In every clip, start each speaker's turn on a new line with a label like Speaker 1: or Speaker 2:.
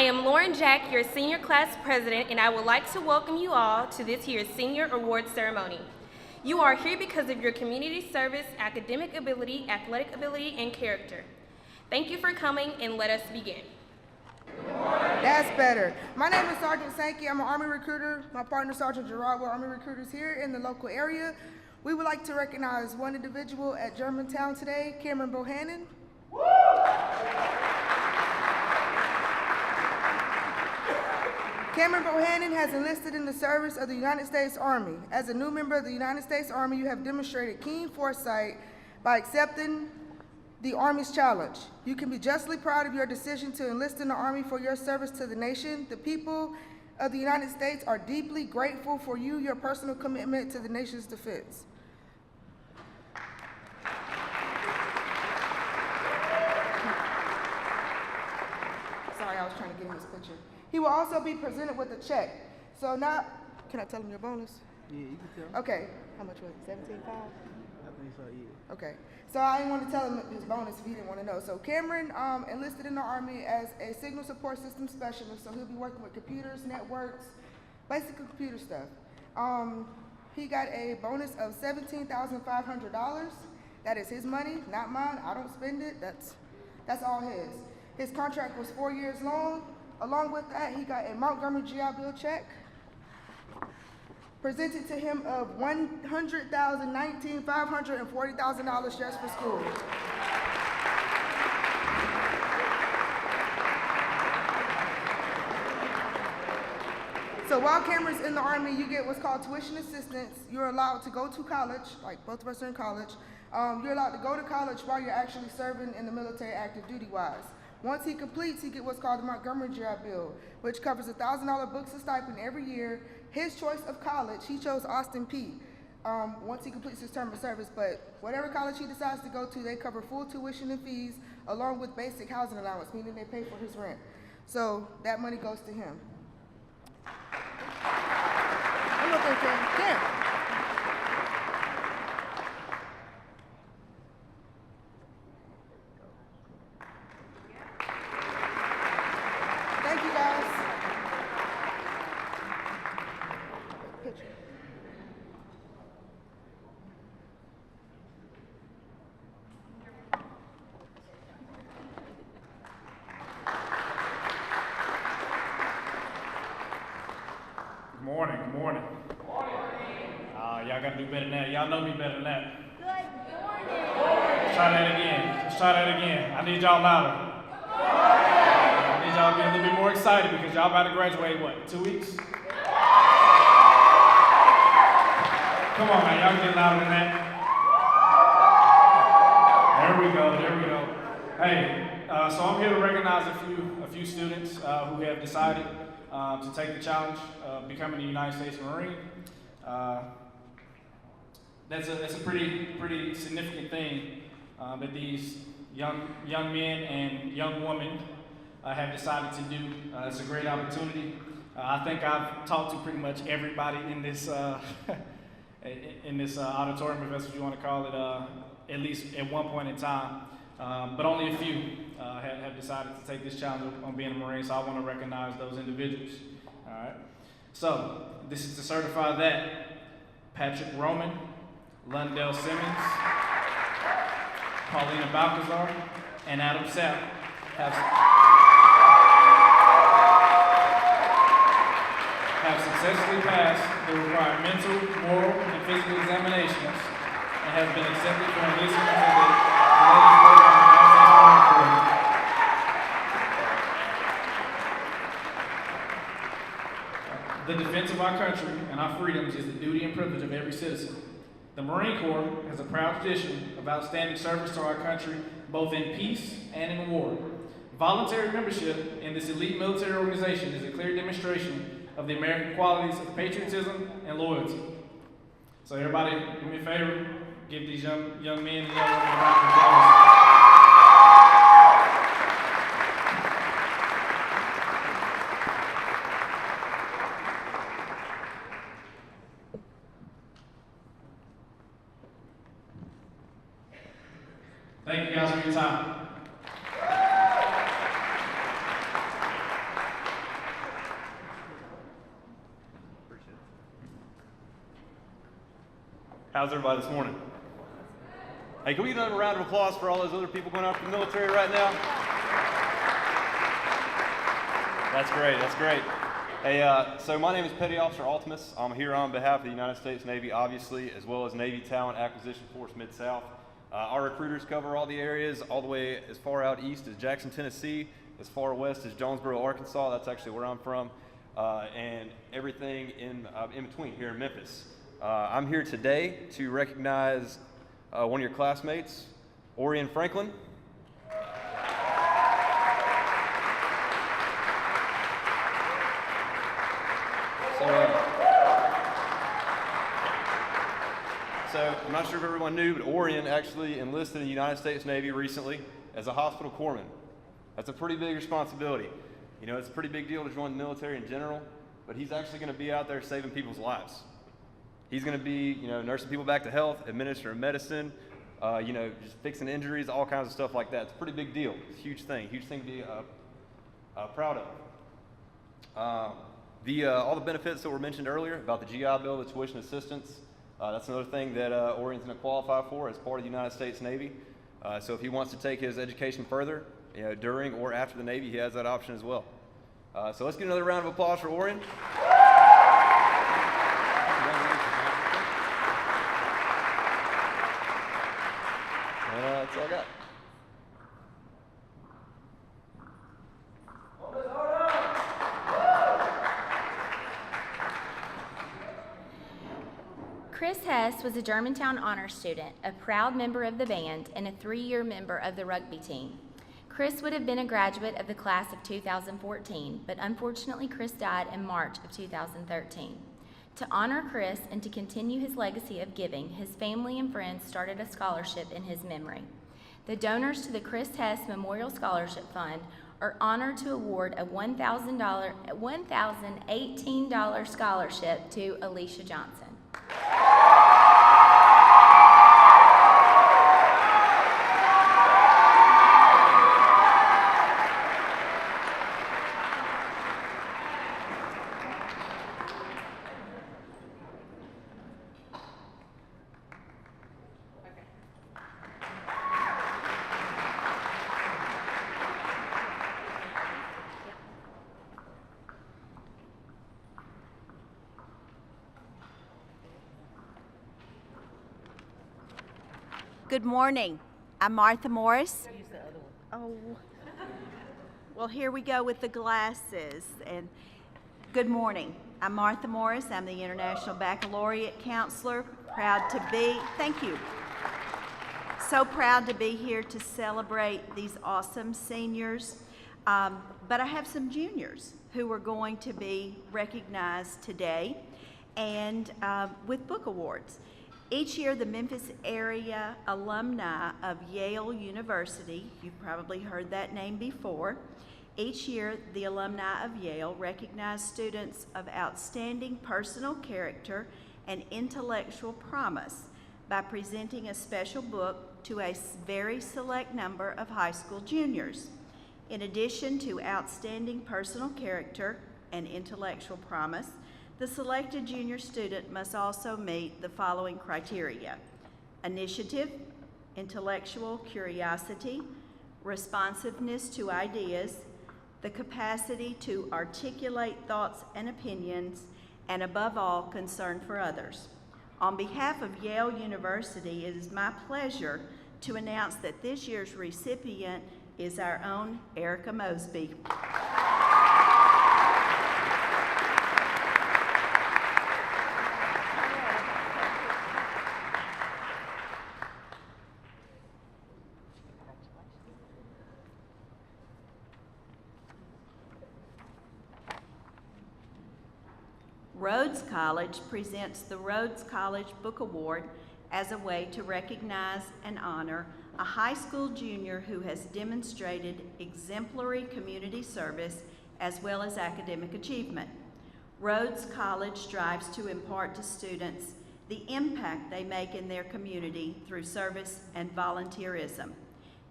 Speaker 1: am Lauren Jack, your senior class president, and I would like to welcome you all to this year's senior awards ceremony. You are here because of your community service, academic ability, athletic ability, and character. Thank you for coming, and let us begin.
Speaker 2: That's better. My name is Sergeant Sankey. I'm an Army recruiter. My partner, Sergeant Gerard, we're Army recruiters here in the local area. We would like to recognize one individual at Germantown today, Cameron Bohannon. Cameron Bohannon has enlisted in the service of the United States Army. As a new member of the United States Army, you have demonstrated keen foresight by accepting the Army's challenge. You can be justly proud of your decision to enlist in the Army for your service to the nation. The people of the United States are deeply grateful for you, your personal commitment to the nation's defense. Sorry, I was trying to get him his picture. He will also be presented with a check. So now, can I tell him your bonus?
Speaker 3: Yeah, you can tell.
Speaker 2: Okay. How much was it? $17,500?
Speaker 3: I think so, yeah.
Speaker 2: Okay. So I didn't want to tell him his bonus if he didn't want to know. So Cameron enlisted in the Army as a signal support system specialist. So he'll be working with computers, networks, basically computer stuff. He got a bonus of $17,500. That is his money, not mine. I don't spend it. That's all his. His contract was 4 years long. Along with that, he got a Montgomery GI Bill check presented to him of $100,040,000 just for school. So while Cameron's in the Army, you get what's called tuition assistance. You're allowed to go to college, like both of us are in college. You're allowed to go to college while you're actually serving in the military active duty-wise. Once he completes, he gets what's called the Montgomery GI Bill, which covers $1,000 books and stipend every year. His choice of college, he chose Austin Peay once he completes his term of service, but whatever college he decides to go to, they cover full tuition and fees along with basic housing allowance, meaning they pay for his rent. So that money goes to him. I'm looking for Cam. Thank you, guys. Picture.
Speaker 4: Good morning. Good morning. Y'all gotta do better than that. Y'all know me better than that.
Speaker 5: Good morning.
Speaker 4: Let's try that again. Let's try that again. I need y'all louder. I need y'all to be a little bit more excited because y'all about to graduate, what, 2 weeks? Come on, man. Y'all can get louder than that. There we go. There we go. Hey, so I'm here to recognize a few students who have decided to take the challenge of becoming a United States Marine. That's a pretty significant thing that these young men and young women have decided to do. It's a great opportunity. I think I've talked to pretty much everybody in this auditorium, if that's what you want to call it, at least at one point in time. But only a few have decided to take this challenge on being a Marine, so I want to recognize those individuals. All right. So this is to certify that Patrick Roman, Lundell Simmons, Paulina Balcazar, and Adam Sapp have successfully passed the required mental, moral, and physical examinations and have been accepted for enlistment into the ladies' program of the United States Marine Corps. The defense of our country and our freedoms is the duty and privilege of every citizen. The Marine Corps has a proud tradition of outstanding service to our country, both in peace and in war. Voluntary membership in this elite military organization is a clear demonstration of the American qualities of patriotism and loyalty. So everybody, do me a favor, give these young men and young women a round of applause. Thank you guys for your time.
Speaker 5: How's everybody this morning? Hey, can we get another round of applause for all those other people going out to the military right now? That's great, that's great. Hey, so my name is Petty Officer Altimus. I'm here on behalf of the United States Navy, obviously, as well as Navy Talent Acquisition Force Mid-South. Our recruiters cover all the areas, all the way as far out east as Jackson, Tennessee, as far west as Jonesboro, Arkansas. That's actually where I'm from, and everything in between here in Memphis. I'm here today to recognize one of your classmates, Orion Franklin. So I'm not sure if everyone knew, but Orion actually enlisted in the United States Navy recently as a hospital corpsman. That's a pretty big responsibility. You know, it's a pretty big deal to join the military in general, but he's actually going to be out there saving people's lives. He's going to be, you know, nursing people back to health, administering medicine, you know, just fixing injuries, all kinds of stuff like that. It's a pretty big deal. It's a huge thing to be proud of. All the benefits that were mentioned earlier about the GI Bill, the tuition assistance, that's another thing that Orion's going to qualify for as part of the United States Navy. So if he wants to take his education further, you know, during or after the Navy, he has that option as well. So let's get another round of applause for Orion. That's all I got.
Speaker 6: Chris Hess was a Germantown honor student, a proud member of the band, and a 3-year member of the rugby team. Chris would have been a graduate of the class of 2014, but unfortunately Chris died in March of 2013. To honor Chris and to continue his legacy of giving, his family and friends started a scholarship in his memory. The donors to the Chris Hess Memorial Scholarship Fund are honored to award a $1,018 scholarship to Alicia Johnson.
Speaker 7: Good morning. I'm Martha Morris. Oh, well, here we go with the glasses. And good morning. I'm Martha Morris. I'm the International Baccalaureate Counselor. Proud to be, thank you. So proud to be here to celebrate these awesome seniors. But I have some juniors who are going to be recognized today and with book awards. Each year, the Memphis area alumni of Yale University, you've probably heard that name before. Each year, the alumni of Yale recognize students of outstanding personal character and intellectual promise by presenting a special book to a very select number of high school juniors. In addition to outstanding personal character and intellectual promise, the selected junior student must also meet the following criteria: initiative, intellectual curiosity, responsiveness to ideas, the capacity to articulate thoughts and opinions, and above all, concern for others. On behalf of Yale University, it is my pleasure to announce that this year's recipient is our own Erica Mosby. Rhodes College presents the Rhodes College Book Award as a way to recognize and honor a high school junior who has demonstrated exemplary community service as well as academic achievement. Rhodes College strives to impart to students the impact they make in their community through service and volunteerism.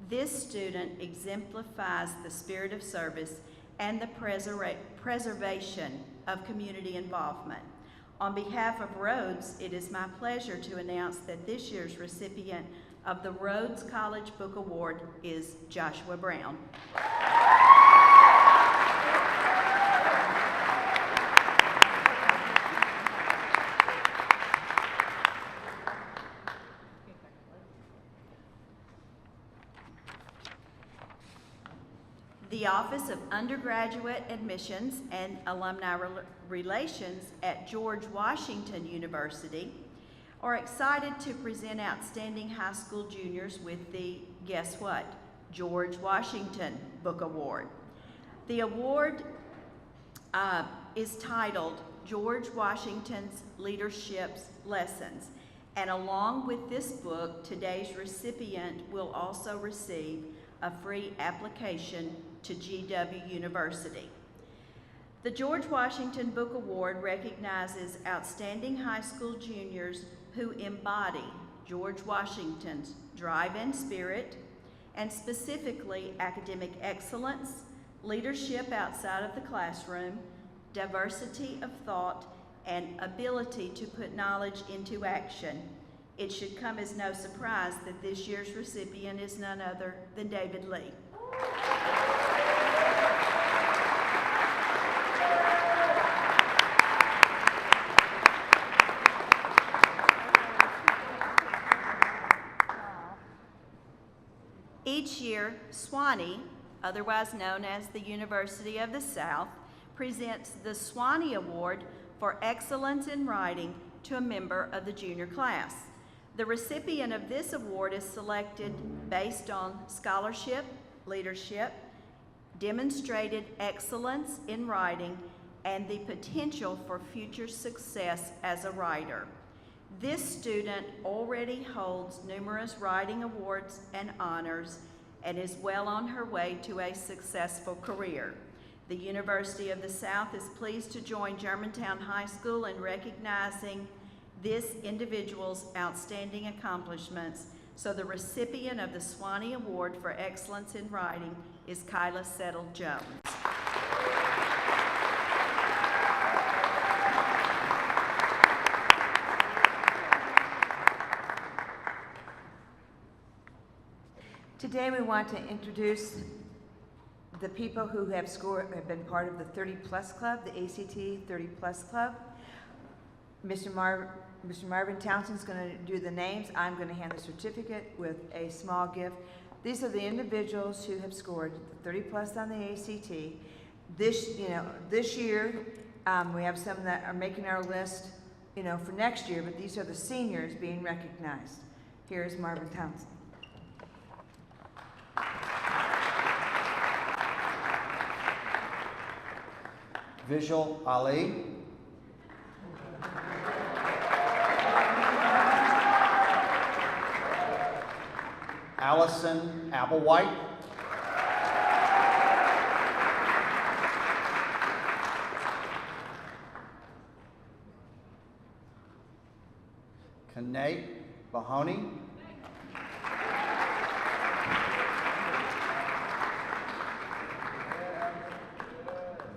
Speaker 7: This student exemplifies the spirit of service and the preservation of community involvement. On behalf of Rhodes, it is my pleasure to announce that this year's recipient of the Rhodes College Book Award is Joshua Brown. The Office of Undergraduate Admissions and Alumni Relations at George Washington University are excited to present outstanding high school juniors with the, guess what, George Washington Book Award. The award is titled George Washington's Leadership Lessons, and along with this book, today's recipient will also receive a free application to GW University. The George Washington Book Award recognizes outstanding high school juniors who embody George Washington's drive and spirit, and specifically academic excellence, leadership outside of the classroom, diversity of thought, and ability to put knowledge into action. It should come as no surprise that this year's recipient is none other than David Lee. Each year, Swanee, otherwise known as the University of the South, presents the Swanee Award for Excellence in Writing to a member of the junior class. The recipient of this award is selected based on scholarship, leadership, demonstrated excellence in writing, and the potential for future success as a writer. This student already holds numerous writing awards and honors and is well on her way to a successful career. The University of the South is pleased to join Germantown High School in recognizing this individual's outstanding accomplishments. So the recipient of the Swanee Award for Excellence in Writing is Kyla Settle-Jones.
Speaker 8: Today we want to introduce the people who have been part of the 30 Plus Club, the ACT 30 Plus Club. Mr. Marvin Thompson is going to do the names. I'm going to hand the certificate with a small gift. These are the individuals who have scored 30 plus on the ACT. This year, we have some that are making our list, for next year, but these are the seniors being recognized. Here's Marvin Thompson.
Speaker 9: Visual Ali. Allison Applewhite. Kane Bohannon.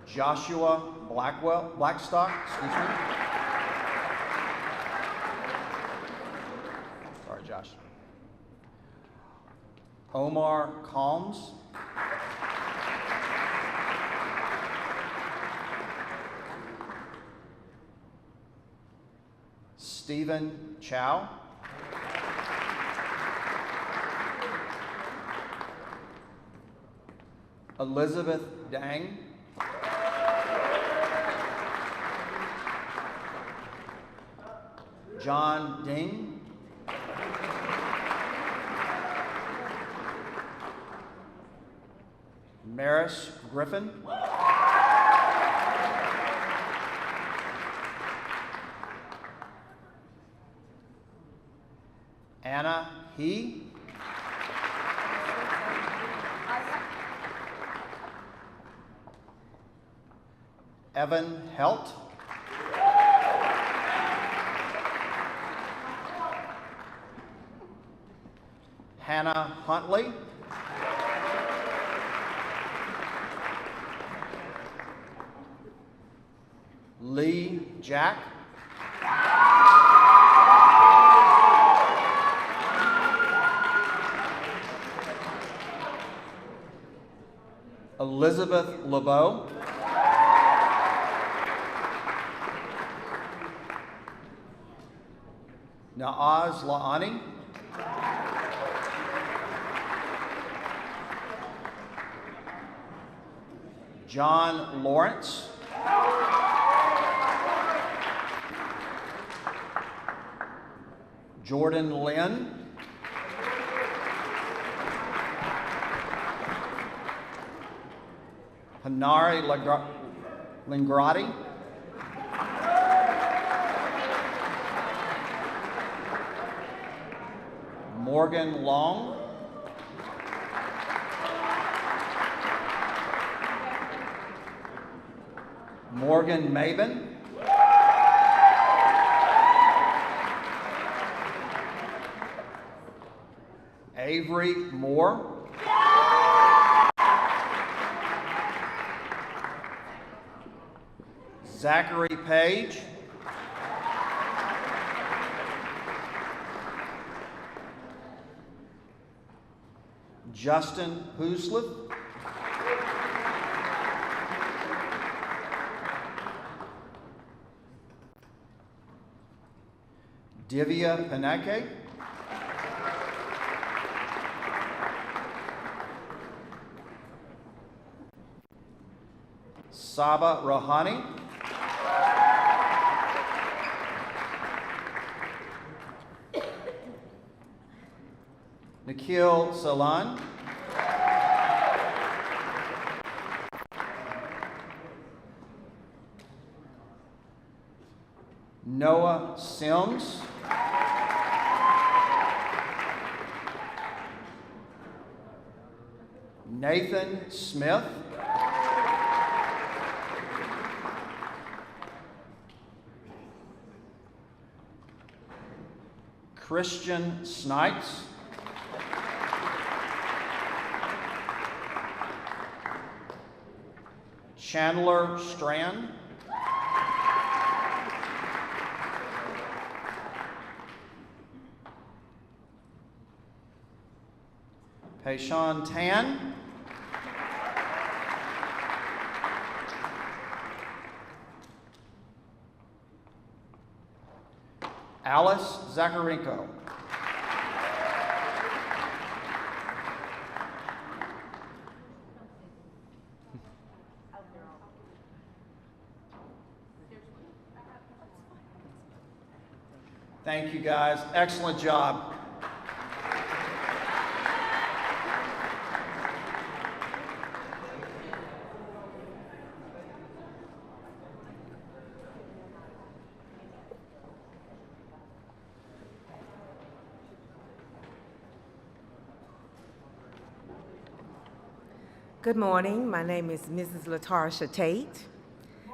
Speaker 9: Joshua Blackstock, excuse me. Sorry, Josh. Omar Calms. Stephen Chow. Elizabeth Dang. John Ding. Maris Griffon. Anna He. Evan Helt. Hannah Huntley. Lee Jack. Elizabeth LeBeau. Naaz Laani. John Lawrence. Jordan Lynn. Hanari Lingrati. Morgan Long. Morgan Maben. Avery Moore. Zachary Page. Justin Huslip. Divya Panake. Saba Rohani. Nikhil Salan. Noah Sims. Nathan Smith. Christian Snipes. Chandler Strand. Paishan Tan. Alice Zakharenko. Thank you, guys. Excellent job.
Speaker 10: Good morning. My name is Mrs. Latarsha Tate,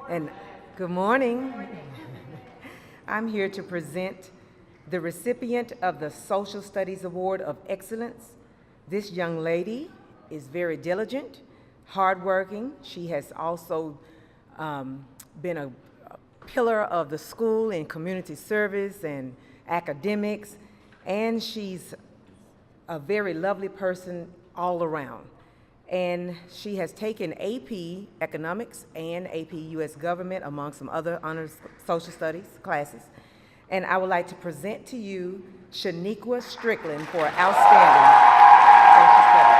Speaker 10: and good morning. I'm here to present the recipient of the Social Studies Award of Excellence. This young lady is very diligent, hardworking. She has also been a pillar of the school in community service and academics, and she's a very lovely person all around. And she has taken AP Economics and AP US Government, among some other honors social studies classes. And I would like to present to you Shaniqua Strickland for outstanding social studies.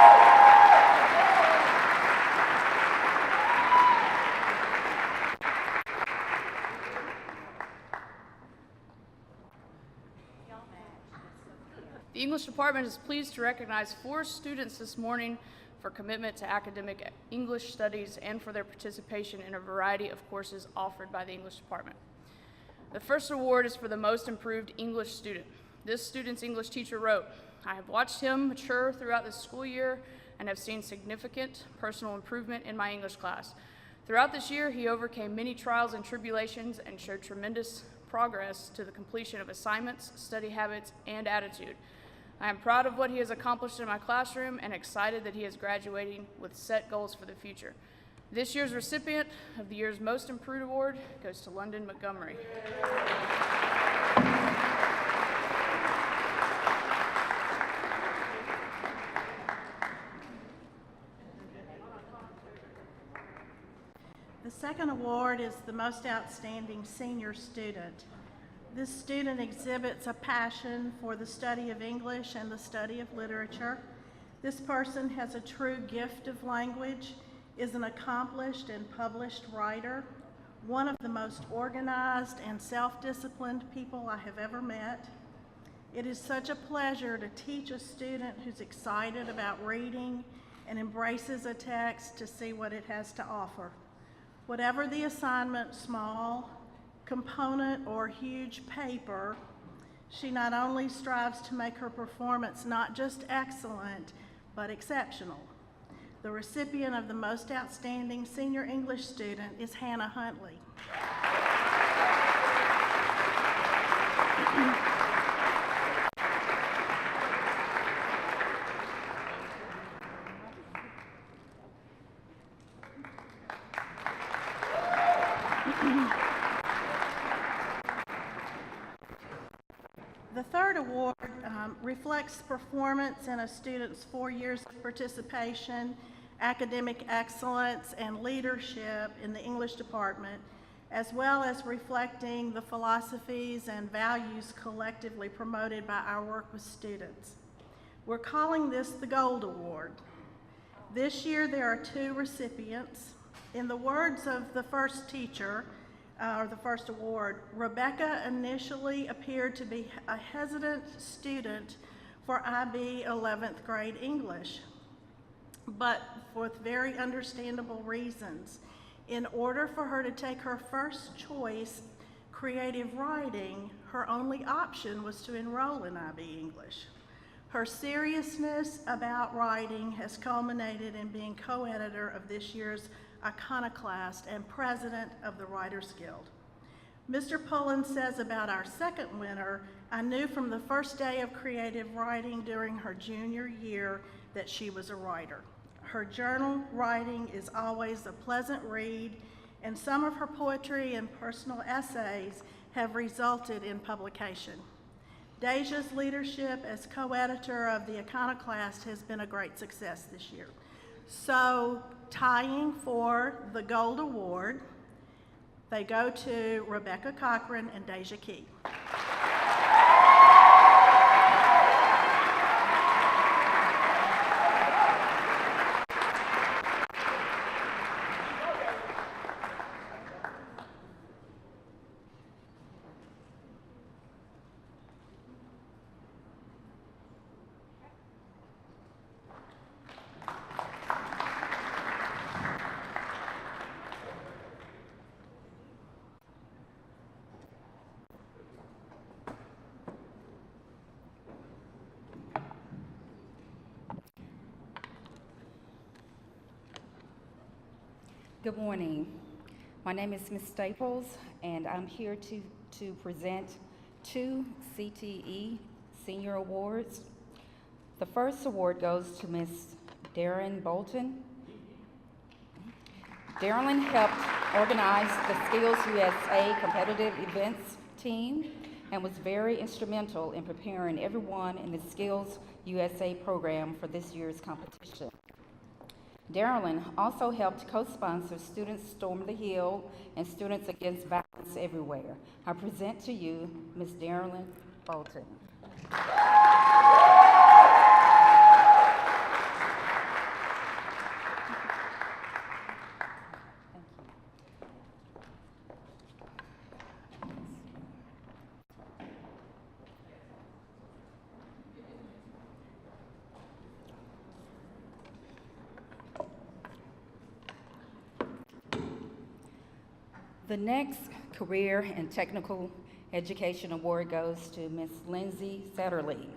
Speaker 11: The English department is pleased to recognize 4 students this morning for commitment to academic English studies and for their participation in a variety of courses offered by the English department. The first award is for the most improved English student. This student's English teacher wrote, "I have watched him mature throughout this school year and have seen significant personal improvement in my English class. Throughout this year, he overcame many trials and tribulations and showed tremendous progress to the completion of assignments, study habits, and attitude. I am proud of what he has accomplished in my classroom and excited that he is graduating with set goals for the future." This year's recipient of the year's Most Improved Award goes to London Montgomery.
Speaker 12: second award is the Most Outstanding Senior Student. This student exhibits a passion for the study of English and the study of literature. This person has a true gift of language, is an accomplished and published writer, one of the most organized and self-disciplined people I have ever met. It is such a pleasure to teach a student who's excited about reading and embraces a text to see what it has to offer. Whatever the assignment, small, component, or huge paper, she not only strives to make her performance not just excellent, but exceptional. The recipient of the Most Outstanding Senior English Student is Hannah Huntley. The third award reflects performance in a student's 4 years of participation, academic excellence, and leadership in the English department, as well as reflecting the philosophies and values collectively promoted by our work with students. We're calling this the Gold Award. This year there are 2 recipients. In the words of the first teacher, or the first award, Rebecca initially appeared to be a hesitant student for IB 11th grade English, but for very understandable reasons. In order for her to take her first choice, creative writing, her only option was to enroll in IB English. Her seriousness about writing has culminated in being co-editor of this year's Iconoclast and president of the Writers Guild. Mr. Pullen says about our second winner, I knew from the first day of creative writing during her junior year that she was a writer. Her journal writing is always a pleasant read, and some of her poetry and personal essays have resulted in publication. Deja's leadership as co-editor of the Iconoclast has been a great success this year. So, tying for the Gold Award, they go to Rebecca Cochran and Deja Key.
Speaker 13: Good morning. My name is Ms. Staples, and I'm here to present 2 CTE Senior Awards. The first award goes to Ms. Darren Bolton. Darren helped organize the Skills USA competitive events team and was very instrumental in preparing everyone in the Skills USA program for this year's competition. Darren also helped co-sponsor Students Storm the Hill and Students Against Violence Everywhere. I present to you Ms. Darren Bolton. The next Career and Technical Education Award goes to Ms. Lindsay Satterlee.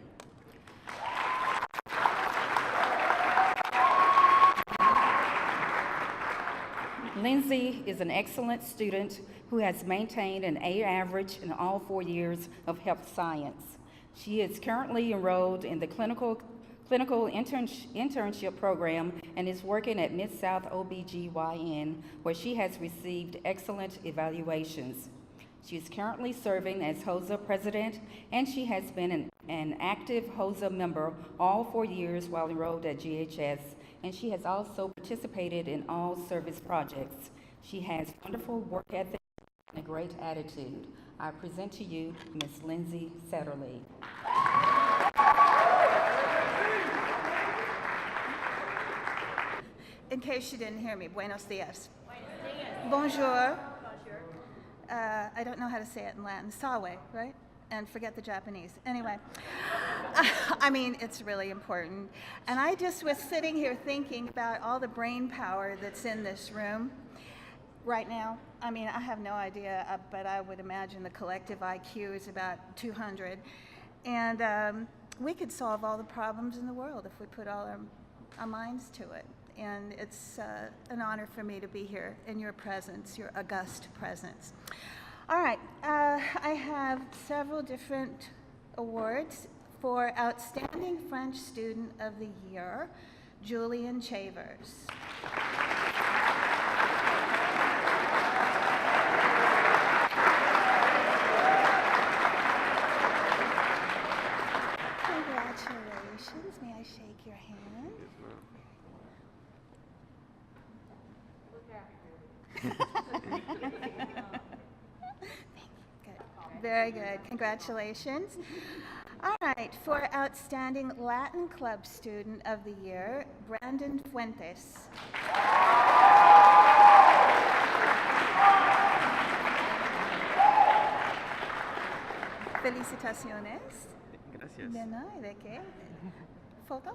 Speaker 13: Lindsay is an excellent student who has maintained an A average in all 4 years of health science. She is currently enrolled in the clinical internship program and is working at Mid-South OBGYN, where she has received excellent evaluations. She is currently serving as HOSA president, and she has been an active HOSA member all 4 years while enrolled at GHS, and she has also participated in all service projects. She has wonderful work ethic and a great attitude. I present to you Miss Lindsay Satterlee.
Speaker 7: In case you didn't hear me, buenos dias. Bonjour. I don't know how to say it in Latin. Salve, right? And forget the Japanese. Anyway, I mean, it's really important. And I just was sitting here thinking about all the brain power that's in this room right now. I mean, I have no idea, but I would imagine the collective IQ is about 200. And we could solve all the problems in the world if we put all our minds to it. And it's an honor for me to be here in your presence, your august presence. All right, I have several different awards for Outstanding French Student of the Year, Julian Chavers. Congratulations. May I shake your hand? Good. Very good. Congratulations. All right, for Outstanding Latin Club Student of the Year, Brandon Fuentes. Felicitaciones.
Speaker 3: Gracias.
Speaker 7: De nada, ¿de qué? ¿Foto?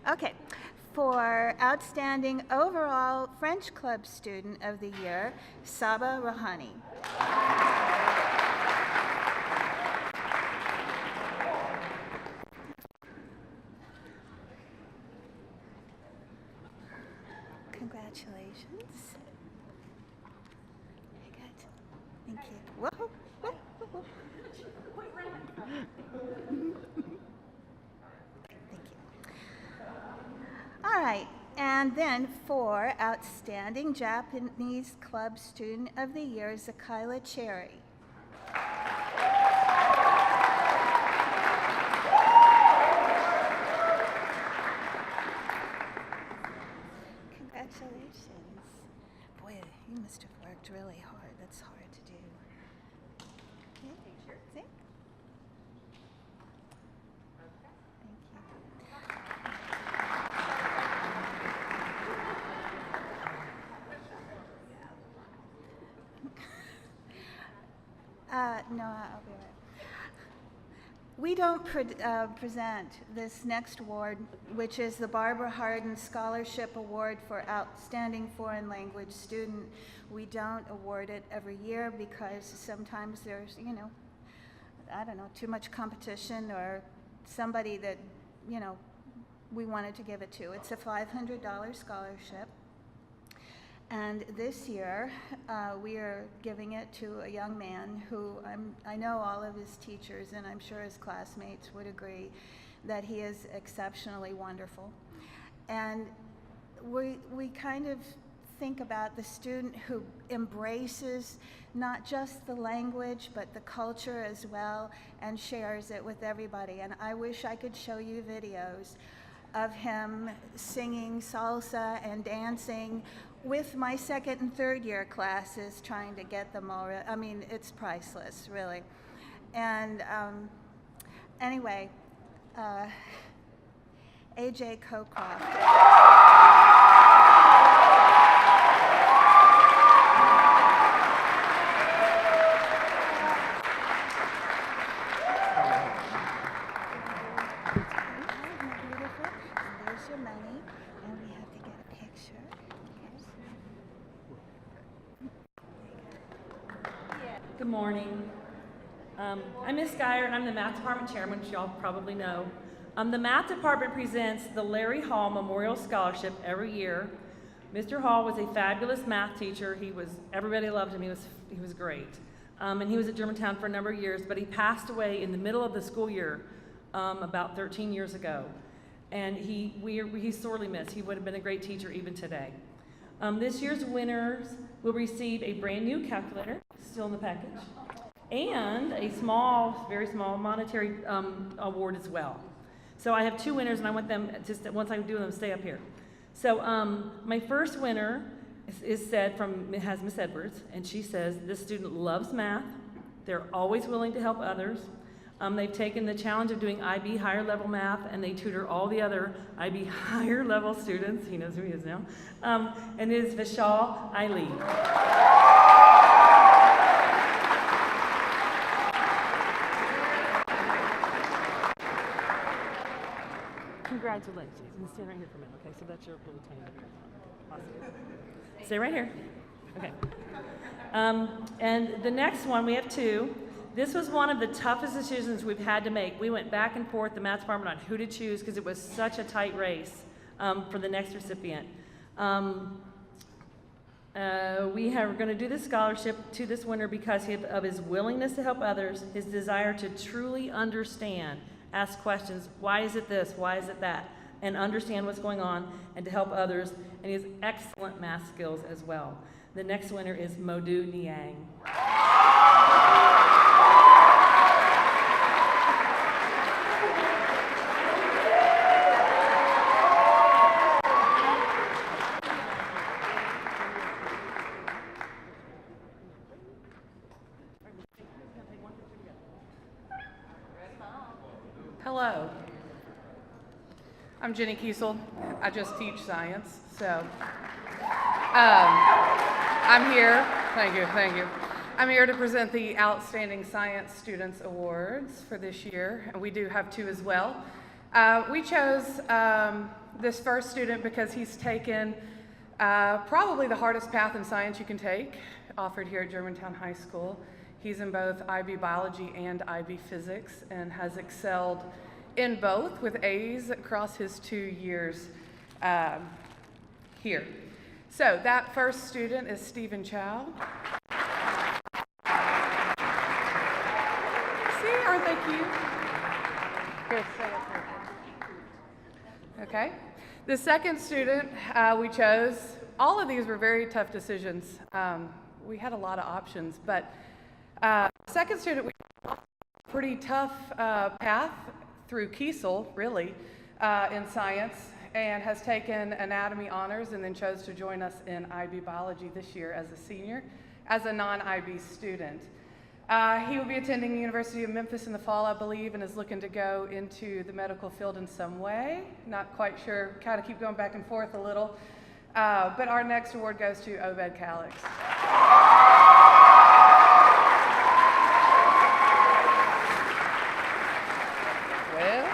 Speaker 7: Okay, for Outstanding Overall French Club Student of the Year, Saba Rohani. Congratulations. Very good. Thank you. Whoa, whoa, whoa, whoa. All right, and then for Outstanding Japanese Club Student of the Year, Zakila Cherry. Congratulations. Boy, you must have worked really hard. That's hard to do. Okay, sure. See? No, I'll be right. We don't present this next award, which is the Barbara Hardin Scholarship Award for Outstanding Foreign Language Student. We don't award it every year because sometimes there's, you know, I don't know, too much competition or somebody that, you know, we wanted to give it to. It's a $500 scholarship. And this year, we are giving it to a young man who I know all of his teachers and I'm sure his classmates would agree that he is exceptionally wonderful. And we kind of think about the student who embraces not just the language but the culture as well and shares it with everybody. And I wish I could show you videos of him singing salsa and dancing with my second and third year classes, trying to get them all. I mean, it's priceless, really. And anyway, A.J. Cocroft.
Speaker 14: Good morning. I'm Ms. Geyer, and I'm the Math Department Chairman, which y'all probably know. The Math Department presents the Larry Hall Memorial Scholarship every year. Mr. Hall was a fabulous math teacher. Everybody loved him. He was great. And he was at Germantown for a number of years, but he passed away in the middle of the school year about 13 years ago. And he's sorely missed. He would have been a great teacher even today. This year's winners will receive a brand new calculator, still in the package, and a very small monetary award as well. So I have 2 winners, and I want them, just once I do them, stay up here. So my first winner is said from, it has Miss Edwards, and she says, this student loves math, they're always willing to help others. They've taken the challenge of doing IB higher level math, and they tutor all the other IB higher level students. He knows who he is now. And it is Vishal Ali. Congratulations. And stand right here for a minute, okay? So that's your little tiny bit. Awesome. Stay right here. Okay. And the next one, we have 2. This was one of the toughest decisions we've had to make. We went back and forth, the math department, on who to choose because it was such a tight race for the next recipient. We are going to do this scholarship to this winner because of his willingness to help others, his desire to truly understand, ask questions, why is it this, why is it that, and understand what's going on, and to help others, and he has excellent math skills as well. The next winner is Modu Niang.
Speaker 15: Hello. I'm Jenny Kiesel. I just teach science, so I'm here. Thank you. I'm here to present the Outstanding Science Students Awards for this year, and we do have 2 as well. We chose this first student because he's taken probably the hardest path in science you can take, offered here at Germantown High School. He's in both IB Biology and IB Physics and has excelled in both with A's across his 2 years here. So that first student is Stephen Chow. See, aren't they cute? Here, stay up here. Okay. The second student we chose, all of these were very tough decisions. We had a lot of options, but second student, we had a pretty tough path through Kiesel, really, in science, and has taken anatomy honors and then chose to join us in IB biology this year as a senior, as a non-IB student. He will be attending the University of Memphis in the fall, I believe, and is looking to go into the medical field in some way. Not quite sure, kind of keep going back and forth a little. But our next award goes to Obed Calix. Well,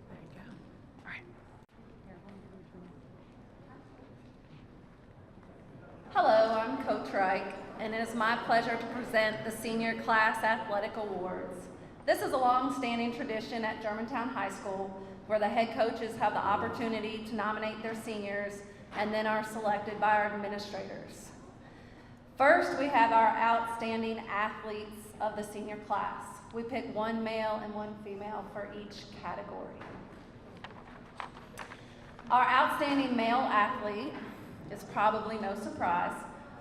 Speaker 15: there you go. All right.
Speaker 16: Hello, I'm Coach Reich, and it is my pleasure to present the Senior Class Athletic Awards. This is a long-standing tradition at Germantown High School where the head coaches have the opportunity to nominate their seniors and then are selected by our administrators. First, we have our outstanding athletes of the senior class. We pick 1 male and 1 female for each category. Our outstanding male athlete is probably no surprise,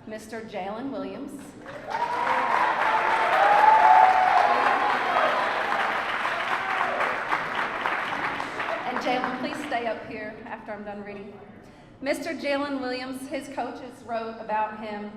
Speaker 16: Mr. Jalen Williams. And Jalen, please stay up here after I'm done reading. Mr. Jalen Williams, his coaches wrote about him,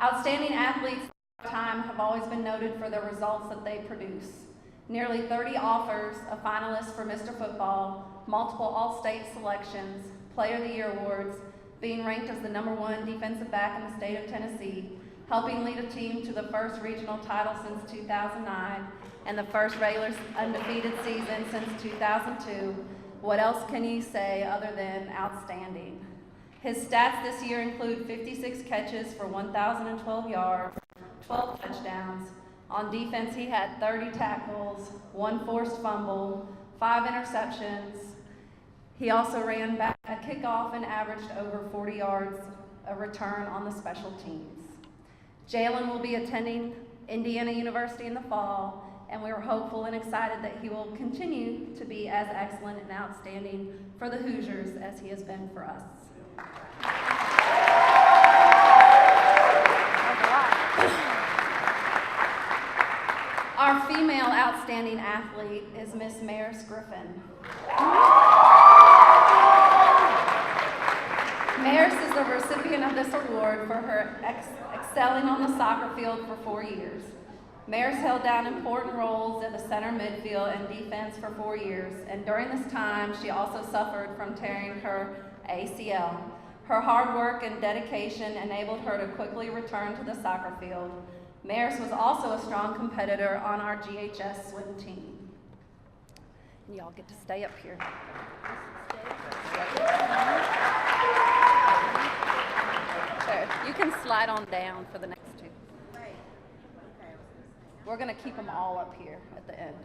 Speaker 16: outstanding athletes of time have always been noted for the results that they produce. Nearly 30 offers, a finalist for Mr. Football, multiple All-State selections, Player of the Year awards, being ranked as the #1 defensive back in the state of Tennessee, helping lead a team to the first regional title since 2009, and the first regular undefeated season since 2002. What else can you say other than outstanding? His stats this year include 56 catches for 1,012 yards, 12 touchdowns. On defense, he had 30 tackles, 1 forced fumble, 5 interceptions. He also ran back a kickoff and averaged over 40 yards a return on the special teams. Jalen will be attending Indiana University in the fall, and we are hopeful and excited that he will continue to be as excellent and outstanding for the Hoosiers as he has been for us. Our female outstanding athlete is Miss Maier Griffon. Maier is the recipient of this award for her excelling on the soccer field for 4 years. Mayor's held down important roles in the center, midfield, and defense for 4 years, and during this time, she also suffered from tearing her ACL. Her hard work and dedication enabled her to quickly return to the soccer field. Mayor's was also a strong competitor on our GHS swim team. And y'all get to stay up here. There, you can slide on down for the next two. We're going to keep them all up here at the end.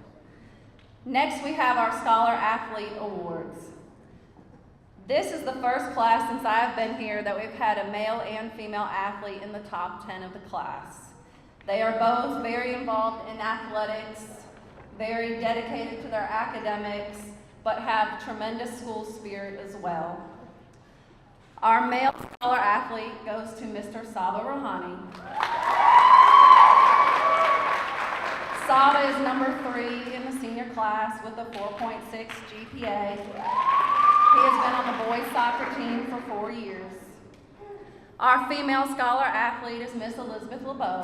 Speaker 16: Next, we have our Scholar Athlete Awards. This is the first class since I've been here that we've had a male and female athlete in the top 10 of the class. They are both very involved in athletics, very dedicated to their academics, but have tremendous school spirit as well. Our male Scholar Athlete goes to Mr. Saba Rohani. Saba is number 3 in the senior class with a 4.6 GPA. He has been on the boys soccer team for 4 years. Our female Scholar Athlete is Miss Elizabeth LeBeau.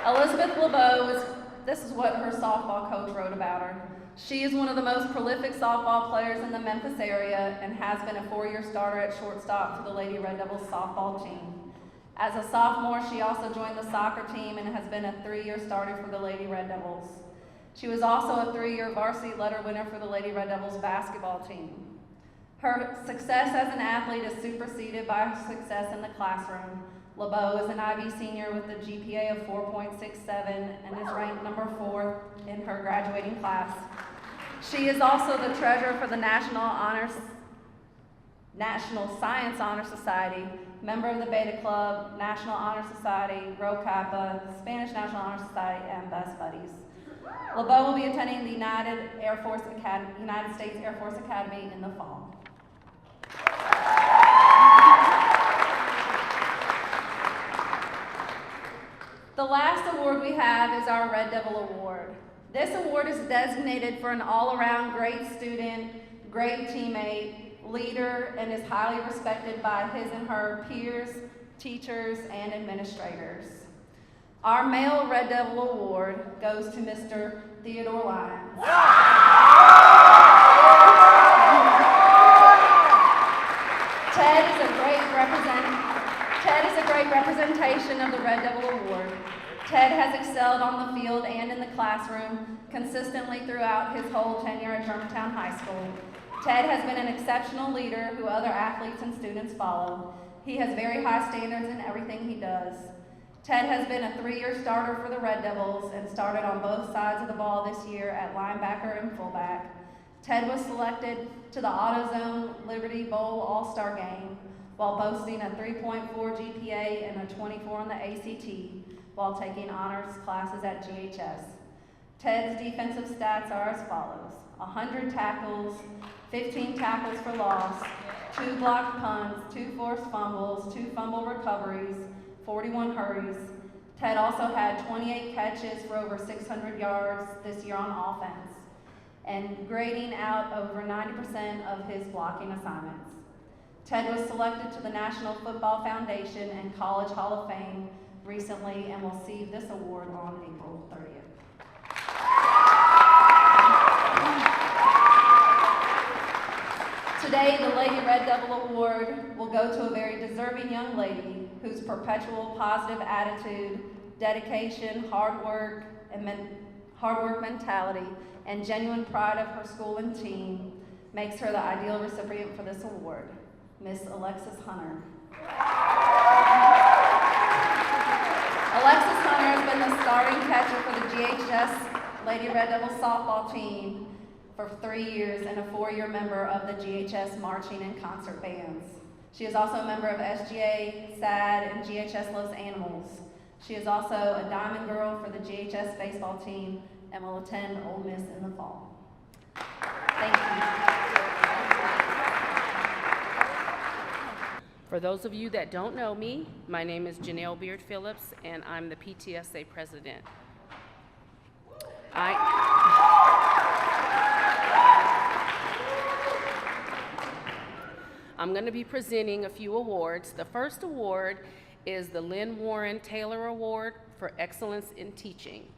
Speaker 16: Elizabeth LeBeau this is what her softball coach wrote about her. She is one of the most prolific softball players in the Memphis area and has been a 4-year starter at shortstop for the Lady Red Devils softball team. As a sophomore, she also joined the soccer team and has been a 3-year starter for the Lady Red Devils. She was also a 3-year varsity letter winner for the Lady Red Devils basketball team. Her success as an athlete is superseded by her success in the classroom. LeBeau is an IB senior with a GPA of 4.67 and is ranked number 4 in her graduating class. She is also the treasurer for the National Science Honor Society, member of the Beta Club, National Honor Society, Rho Kappa, Spanish National Honor Society, and Best Buddies. LeBeau will be attending the United States Air Force Academy in the fall. The last award we have is our Red Devil Award. This award is designated for an all-around great student, great teammate, leader, and is highly respected by his and her peers, teachers, and administrators. Our male Red Devil Award goes to Mr. Theodore Lyons. Ted is a great representation of the Red Devil Award. Ted has excelled on the field and in the classroom consistently throughout his whole tenure at Germantown High School. Ted has been an exceptional leader who other athletes and students follow. He has very high standards in everything he does. Ted has been a 3-year starter for the Red Devils and started on both sides of the ball this year at linebacker and fullback. Ted was selected to the AutoZone Liberty Bowl All-Star Game while boasting a 3.4 GPA and a 24 on the ACT while taking honors classes at GHS. Ted's defensive stats are as follows: 100 tackles, 15 tackles for loss, 2 blocked punts, 2 forced fumbles, 2 fumble recoveries, 41 hurries. Ted also had 28 catches for over 600 yards this year on offense, and grading out over 90% of his blocking assignments. Ted was selected to the National Football Foundation and College Hall of Fame recently and will receive this award on April 30th. Today, the Lady Red Devil Award will go to a very deserving young lady whose perpetual positive attitude, dedication, hard work mentality, and genuine pride of her school and team makes her the ideal recipient for this award, Miss Alexis Hunter. Alexis Hunter has been the starting catcher for the GHS Lady Red Devils softball team for 3 years and a 4-year member of the GHS marching and concert bands. She is also a member of SGA, SAD, and GHS Loves Animals. She is also a Diamond Girl for the GHS baseball team and will attend Ole Miss in the fall. Thank you.
Speaker 17: For those of you that don't know me, my name is Janelle Beard Phillips, and I'm the PTSA president. I'm going to be presenting a few awards. The first award is the Lynn Warren Taylor Award for Excellence in Teaching.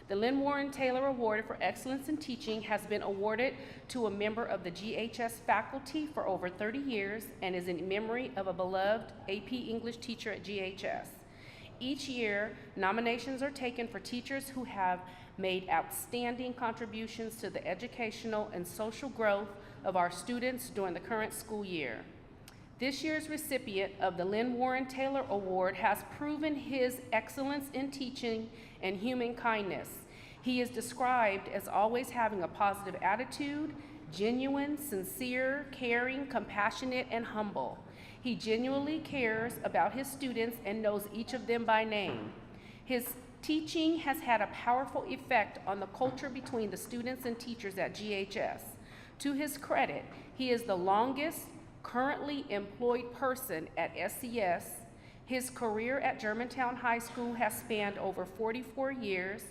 Speaker 17: The Lynn Warren Taylor Award for Excellence in Teaching has been awarded to a member of the GHS faculty for over 30 years and is in memory of a beloved AP English teacher at GHS. Each year, nominations are taken for teachers who have made outstanding contributions to the educational and social growth of our students during the current school year. This year's recipient of the Lynn Warren Taylor Award has proven his excellence in teaching and human kindness. He is described as always having a positive attitude, genuine, sincere, caring, compassionate, and humble. He genuinely cares about his students and knows each of them by name. His teaching has had a powerful effect on the culture between the students and teachers at GHS. To his credit, he is the longest currently employed person at SCS. His career at Germantown High School has spanned over 44 years.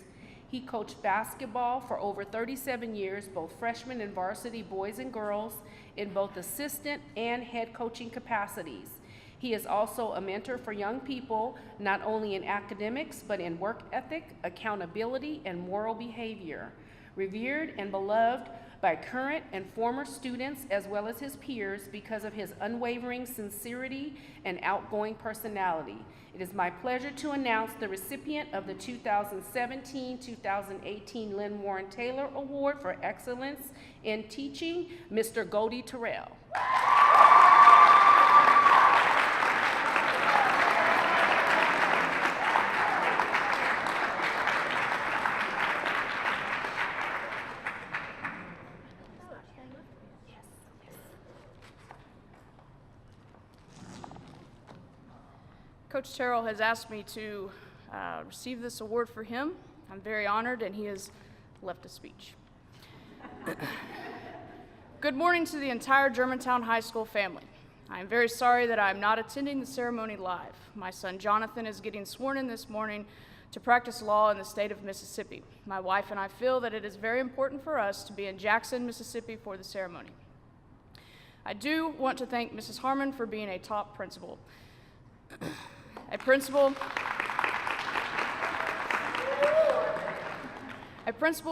Speaker 17: He coached basketball for over 37 years, both freshman and varsity boys and girls, in both assistant and head coaching capacities. He is also a mentor for young people, not only in academics, but in work ethic, accountability, and moral behavior. Revered and beloved by current and former students as well as his peers because of his unwavering sincerity and outgoing personality. It is my pleasure to announce the recipient of the 2017-2018 Lynn Warren Taylor Award for Excellence in Teaching, Mr. Goldie Terrell.
Speaker 11: Coach Terrell has asked me to receive this award for him. I'm very honored, and he has left a speech. Good morning to the entire Germantown High School family. I am very sorry that I am not attending the ceremony live. My son Jonathan is getting sworn in this morning to practice law in the state of Mississippi. My wife and I feel that it is very important for us to be in Jackson, Mississippi for the ceremony. I do want to thank Mrs. Harmon for being a top principal. A principal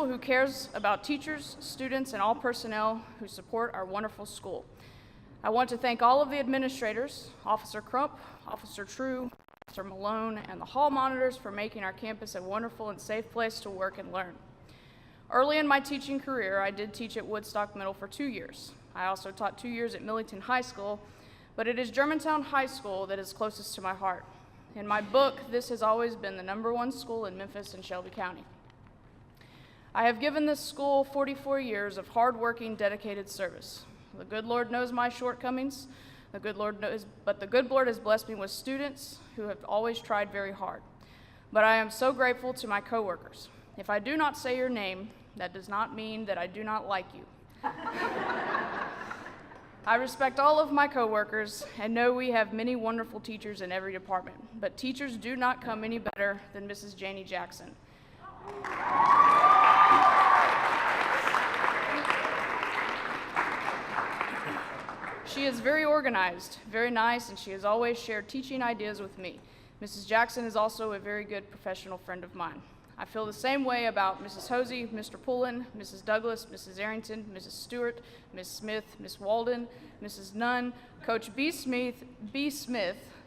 Speaker 11: who cares about teachers, students, and all personnel who support our wonderful school. I want to thank all of the administrators, Officer Crump, Officer True, Officer Malone, and the hall monitors for making our campus a wonderful and safe place to work and learn. Early in my teaching career, I did teach at Woodstock Middle for 2 years. I also taught 2 years at Millington High School, but it is Germantown High School that is closest to my heart. In my book, this has always been the #1 school in Memphis and Shelby County. I have given this school 44 years of hard-working, dedicated service. The good Lord knows my shortcomings, but the good Lord has blessed me with students who have always tried very hard. But I am so grateful to my coworkers. If I do not say your name, that does not mean that I do not like you. I respect all of my coworkers and know we have many wonderful teachers in every department, but teachers do not come any better than Mrs. Janie Jackson. She is very organized, very nice, and she has always shared teaching ideas with me. Mrs. Jackson is also a very good professional friend of mine. I feel the same way about Mrs. Hosey, Mr. Pullen, Mrs. Douglas, Mrs. Arrington, Mrs. Stewart, Ms. Smith, Ms. Walden, Mrs. Nunn, Coach B. Smith,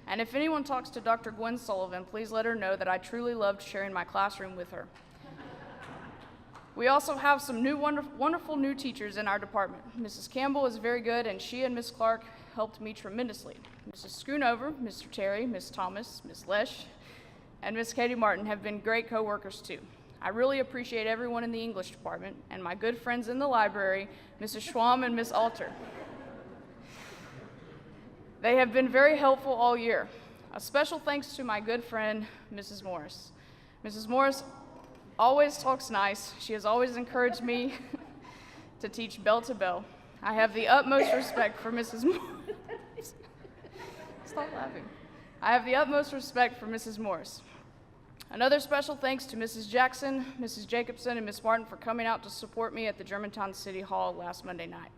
Speaker 11: and if anyone talks to Dr. Gwen Sullivan, please let her know that I truly loved sharing my classroom with her. We also have some wonderful new teachers in our department. Mrs. Campbell is very good, and she and Ms. Clark helped me tremendously. Mrs. Schoonover, Mr. Terry, Ms. Thomas, Ms. Lesh, and Ms. Katie Martin have been great co-workers too. I really appreciate everyone in the English department and my good friends in the library, Mrs. Schwam and Ms. Alter. They have been very helpful all year. A special thanks to my good friend, Mrs. Morris. Mrs. Morris always talks nice. She has always encouraged me to teach bell to bell. I have the utmost respect for Mrs. Morris. Stop laughing. I have the utmost respect for Mrs. Morris. Another special thanks to Mrs. Jackson, Mrs. Jacobson, and Ms. Martin for coming out to support me at the Germantown City Hall last Monday night.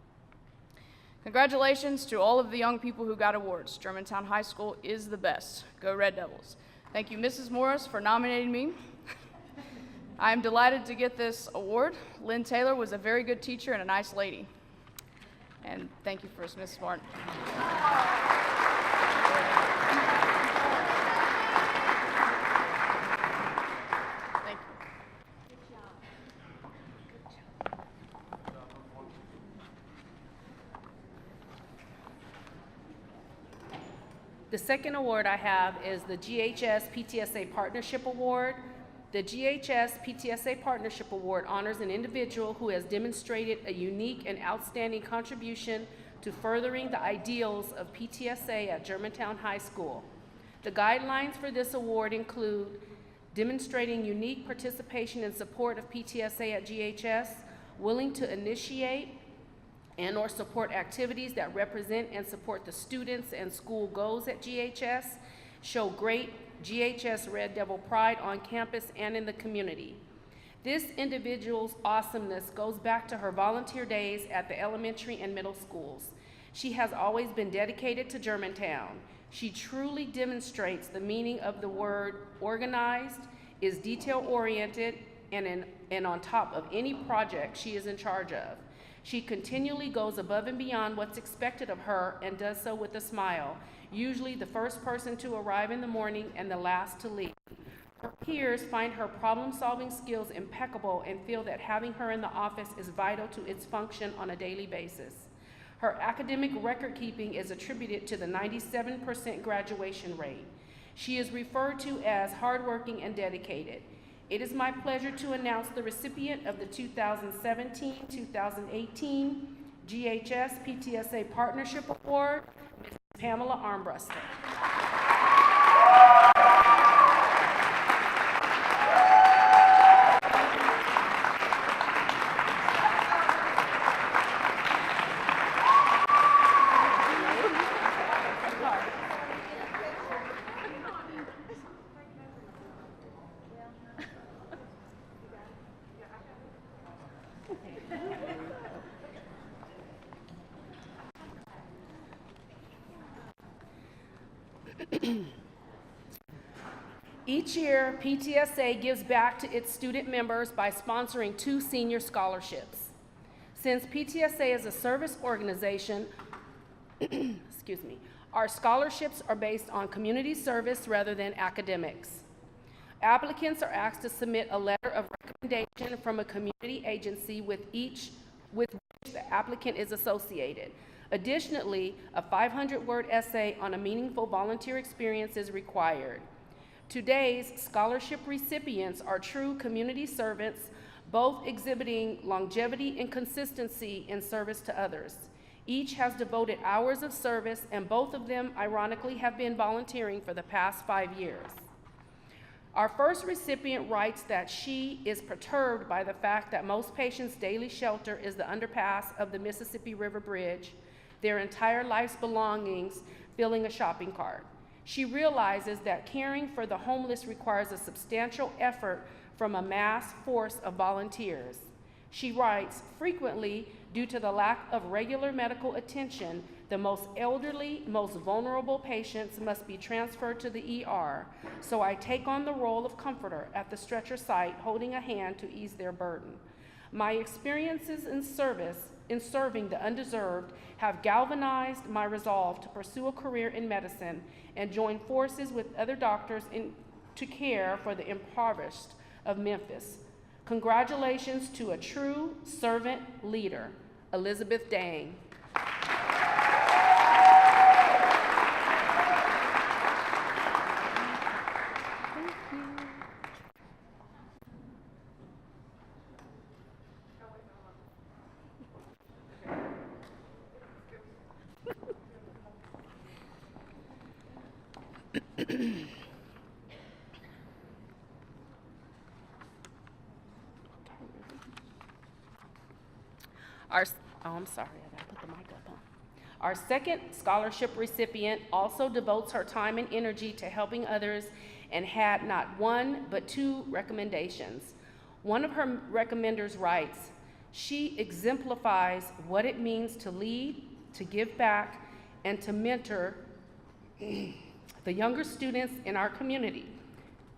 Speaker 11: Congratulations to all of the young people who got awards. Germantown High School is the best. Go Red Devils. Thank you, Mrs. Morris, for nominating me. I am delighted to get this award. Lynn Taylor was a very good teacher and a nice lady. And thank you first, Mrs. Martin. Thank you.
Speaker 17: The second award I have is the GHS-Ptsa Partnership Award. The GHS-Ptsa Partnership Award honors an individual who has demonstrated a unique and outstanding contribution to furthering the ideals of PTSA at Germantown High School. The guidelines for this award include demonstrating unique participation and support of PTSA at GHS, willing to initiate and/or support activities that represent and support the students and school goals at GHS, show great GHS Red Devil pride on campus and in the community. This individual's awesomeness goes back to her volunteer days at the elementary and middle schools. She has always been dedicated to Germantown. She truly demonstrates the meaning of the word organized, is detail-oriented, and on top of any project she is in charge of. She continually goes above and beyond what's expected of her and does so with a smile, usually the first person to arrive in the morning and the last to leave. Her peers find her problem-solving skills impeccable and feel that having her in the office is vital to its function on a daily basis. Her academic record-keeping is attributed to the 97% graduation rate. She is referred to as hardworking and dedicated. It is my pleasure to announce the recipient of the 2017-2018 GHS-Ptsa Partnership Award, Ms. Pamela Armbruster. Each year, PTSA gives back to its student members by sponsoring 2 senior scholarships. Since PTSA is a service organization, excuse me, our scholarships are based on community service rather than academics. Applicants are asked to submit a letter of recommendation from a community agency with which the applicant is associated. Additionally, a 500-word essay on a meaningful volunteer experience is required. Today's scholarship recipients are true community servants, both exhibiting longevity and consistency in service to others. Each has devoted hours of service, and both of them, ironically, have been volunteering for the past 5 years. Our first recipient writes that she is perturbed by the fact that most patients' daily shelter is the underpass of the Mississippi River Bridge, their entire life's belongings filling a shopping cart. She realizes that caring for the homeless requires a substantial effort from a mass force of volunteers. She writes, frequently, due to the lack of regular medical attention, the most elderly, most vulnerable patients must be transferred to the ER, so I take on the role of comforter at the stretcher site, holding a hand to ease their burden. My experiences in serving the undeserved have galvanized my resolve to pursue a career in medicine and join forces with other doctors to care for the impoverished of Memphis. Congratulations to a true servant leader, Elizabeth Dang. I'm sorry, I gotta put the mic up on. Our second scholarship recipient also devotes her time and energy to helping others and had not one but two recommendations. One of her recommenders writes, "She exemplifies what it means to lead, to give back, and to mentor the younger students in our community.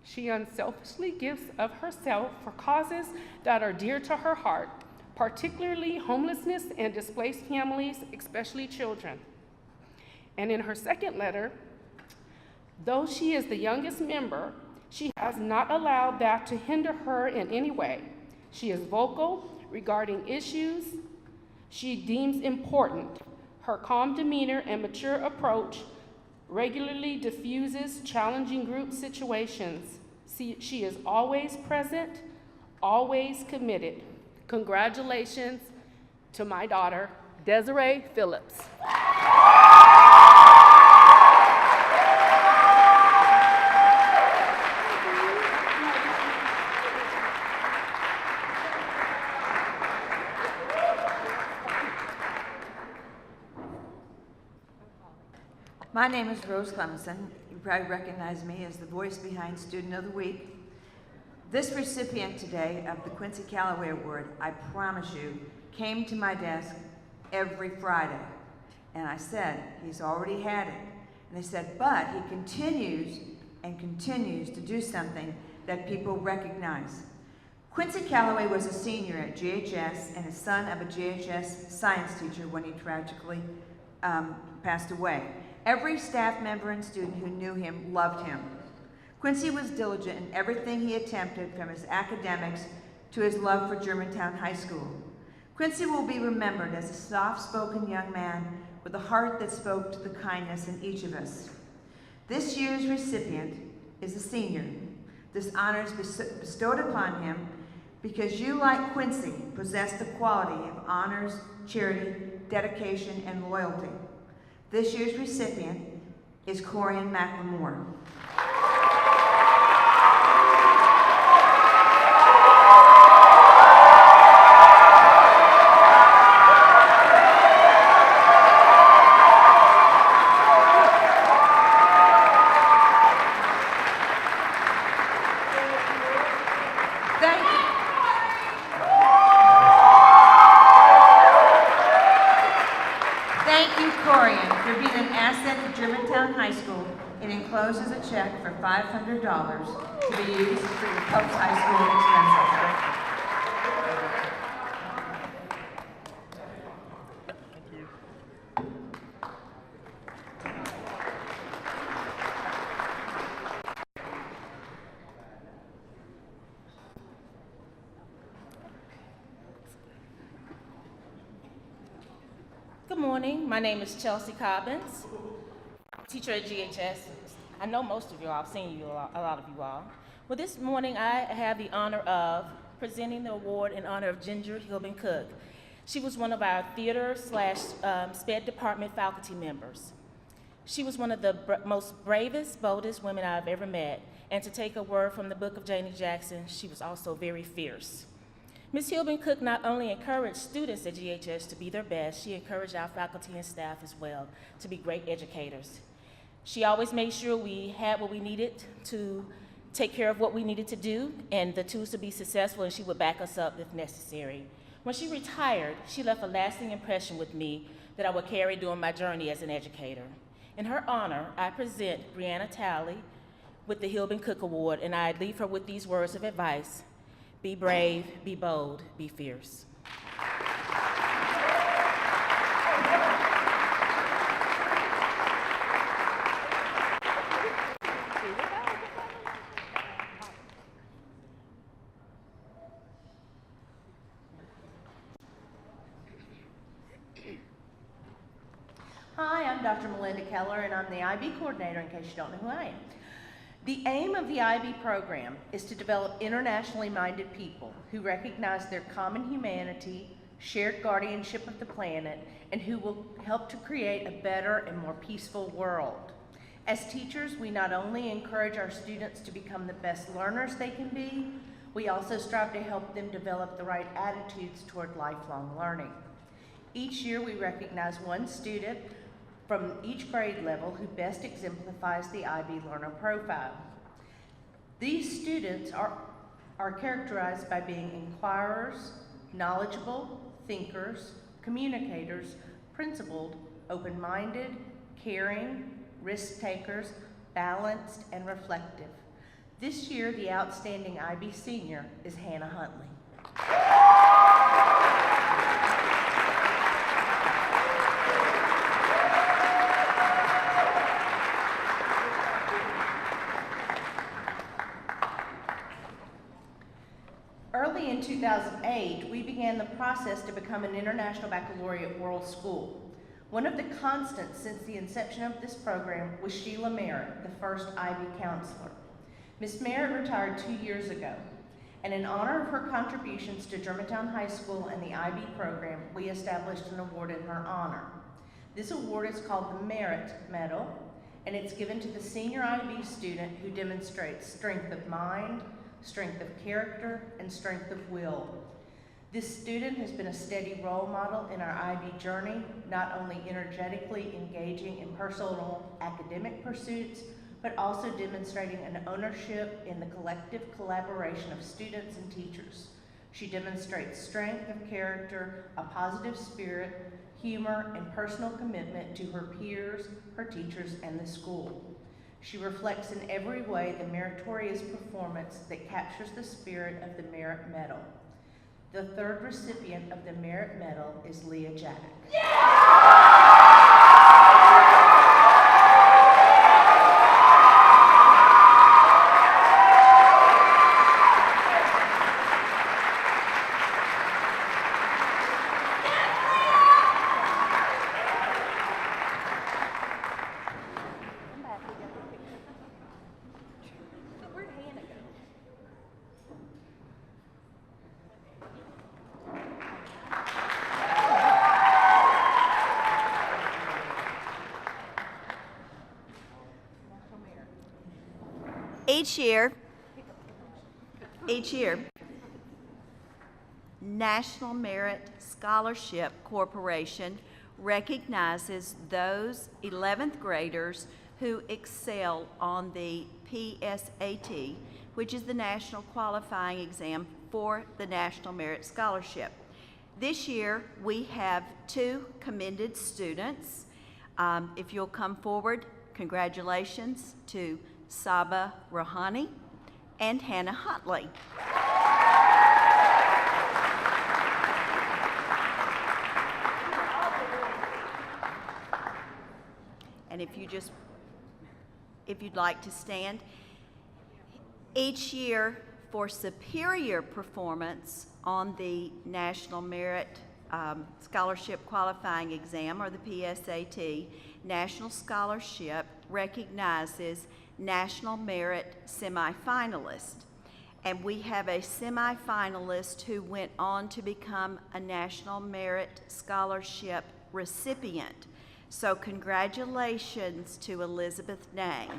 Speaker 17: She unselfishly gives of herself for causes that are dear to her heart, particularly homelessness and displaced families, especially children." And in her second letter, though she is the youngest member, she has not allowed that to hinder her in any way. She is vocal regarding issues she deems important. Her calm demeanor and mature approach regularly diffuses challenging group situations. She is always present, always committed. Congratulations to my daughter, Desiree Phillips.
Speaker 8: My name is Rose Clemson. You probably recognize me as the voice behind Student of the Week. This recipient today of the Quincy Calloway Award, I promise you, came to my desk every Friday. And I said, he's already had it. And they said, but he continues and continues to do something that people recognize. Quincy Calloway was a senior at GHS and a son of a GHS science teacher when he tragically passed away. Every staff member and student who knew him loved him. Quincy was diligent in everything he attempted, from his academics to his love for Germantown High School. Quincy will be remembered as a soft-spoken young man with a heart that spoke to the kindness in each of us. This year's recipient is a senior. This honor is bestowed upon him because you, like Quincy, possess the quality of honors, charity, dedication, and loyalty. This year's recipient is Corian McLemore. It encloses a check for $500 to be used for your Ptsa High School expenses.
Speaker 18: Good morning. My name is Chelsea Cobbins, teacher at GHS. I know most of you all, I've seen you a lot of you all. Well, this morning I have the honor of presenting the award in honor of Ginger Hillman Cook. She was one of our theater/SPED department faculty members. She was one of the most bravest, boldest women I've ever met. And to take a word from the book of Janie Jackson, she was also very fierce. Ms. Hillman Cook not only encouraged students at GHS to be their best, she encouraged our faculty and staff as well to be great educators. She always made sure we had what we needed to take care of what we needed to do and the tools to be successful, and she would back us up if necessary. When she retired, she left a lasting impression with me that I would carry during my journey as an educator. In her honor, I present Brianna Talley with the Hillman Cook Award, and I leave her with these words of advice: be brave, be bold, be fierce.
Speaker 19: Hi, I'm Dr. Melinda Keller, and I'm the IB coordinator, in case you don't know who I am. The aim of the IB program is to develop internationally minded people who recognize their common humanity, shared guardianship of the planet, and who will help to create a better and more peaceful world. As teachers, we not only encourage our students to become the best learners they can be, we also strive to help them develop the right attitudes toward lifelong learning. Each year, we recognize one student from each grade level who best exemplifies the IB learner profile. These students are characterized by being inquirers, knowledgeable, thinkers, communicators, principled, open-minded, caring, risk-takers, balanced, and reflective. This year, the outstanding IB senior is Hannah Huntley. Early in 2008, we began the process to become an International Baccalaureate World School. One of the constants since the inception of this program was Sheila Merritt, the first IB counselor. Ms. Merritt retired 2 years ago, and in honor of her contributions to Germantown High School and the IB program, we established an award in her honor. This award is called the Merit Medal, and it's given to the senior IB student who demonstrates strength of mind, strength of character, and strength of will. This student has been a steady role model in our IB journey, not only energetically engaging in personal academic pursuits, but also demonstrating an ownership in the collective collaboration of students and teachers. She demonstrates strength of character, a positive spirit, humor, and personal commitment to her peers, her teachers, and the school. She reflects in every way the meritorious performance that captures the spirit of the Merit Medal. The third recipient of the Merit Medal is Leah Jack. Each year, National Merit Scholarship Corporation recognizes those 11th graders who excel on the PSAT, which is the national qualifying exam for the National Merit Scholarship. This year, we have 2 commended students. If you'll come forward, congratulations to Saba Rohani and Hannah Huntley. And if you'd like to stand. Each year for superior performance on the National Merit Scholarship Qualifying Exam, or the PSAT, National Scholarship recognizes National Merit semifinalist. And we have a semifinalist who went on to become a National Merit Scholarship recipient. So congratulations to Elizabeth Nang.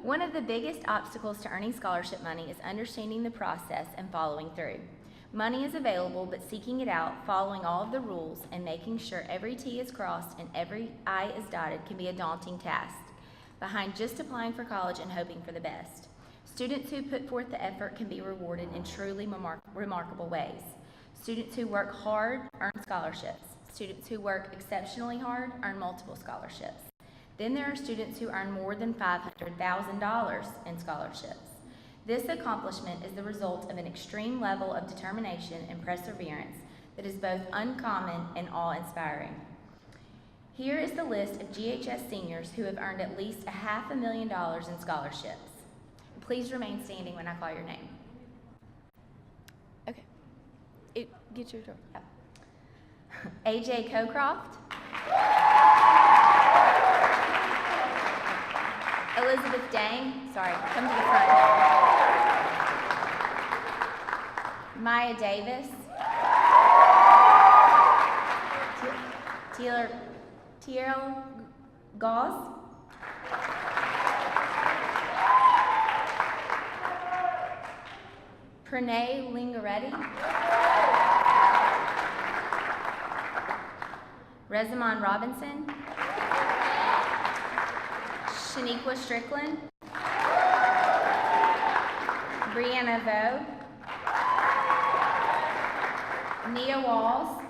Speaker 6: One of the biggest obstacles to earning scholarship money is understanding the process and following through. Money is available, but seeking it out, following all of the rules, and making sure every T is crossed and every I is dotted can be a daunting task, behind just applying for college and hoping for the best. Students who put forth the effort can be rewarded in truly remarkable ways. Students who work hard earn scholarships. Students who work exceptionally hard earn multiple scholarships. Then there are students who earn more than $500,000 in scholarships. This accomplishment is the result of an extreme level of determination and perseverance that is both uncommon and awe-inspiring. Here is the list of GHS seniors who have earned at least $500,000 in scholarships. Please remain standing when I call your name. Okay. Get your door. Yep. A.J. Cocroft. Elizabeth Dang. Sorry, come to the front. Maya Davis. Tierra Gauze. Pranay Lingaretti. Rezaman Robinson. Shaniqua Strickland. Brianna Vo. Nia Walls.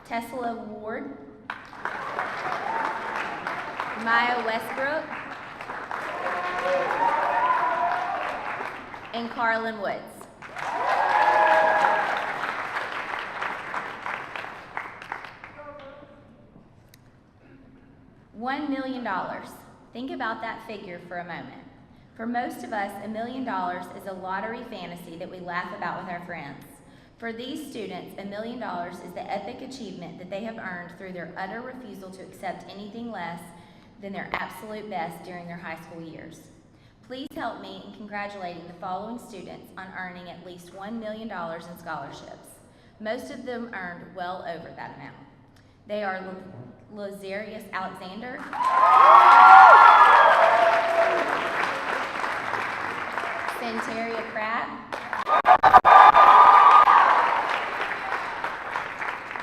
Speaker 6: Tesla Ward. Maya Westbrook. And Carlin Woods. $1 million. Think about that figure for a moment. For most of us, $1 million is a lottery fantasy that we laugh about with our friends. For these students, $1 million is the epic achievement that they have earned through their utter refusal to accept anything less than their absolute best during their high school years. Please help me in congratulating the following students on earning at least $1 million in scholarships. Most of them earned well over that amount. They are Lazarius Alexander, Santeria Pratt,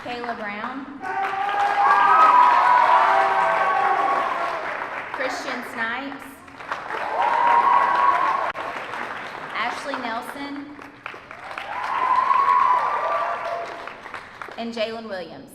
Speaker 6: Kayla Brown, Christian Snipes, Ashley Nelson, and Jalen Williams.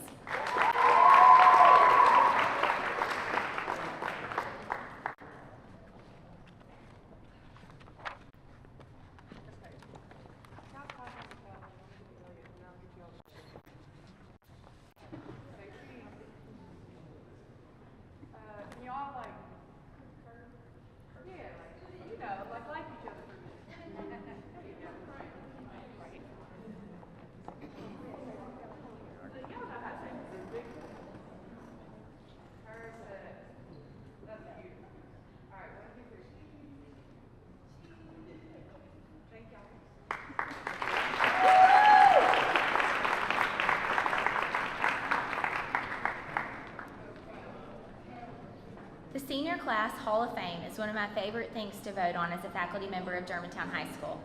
Speaker 6: The Senior Class Hall of Fame is one of my favorite things to vote on as a faculty member of Germantown High School.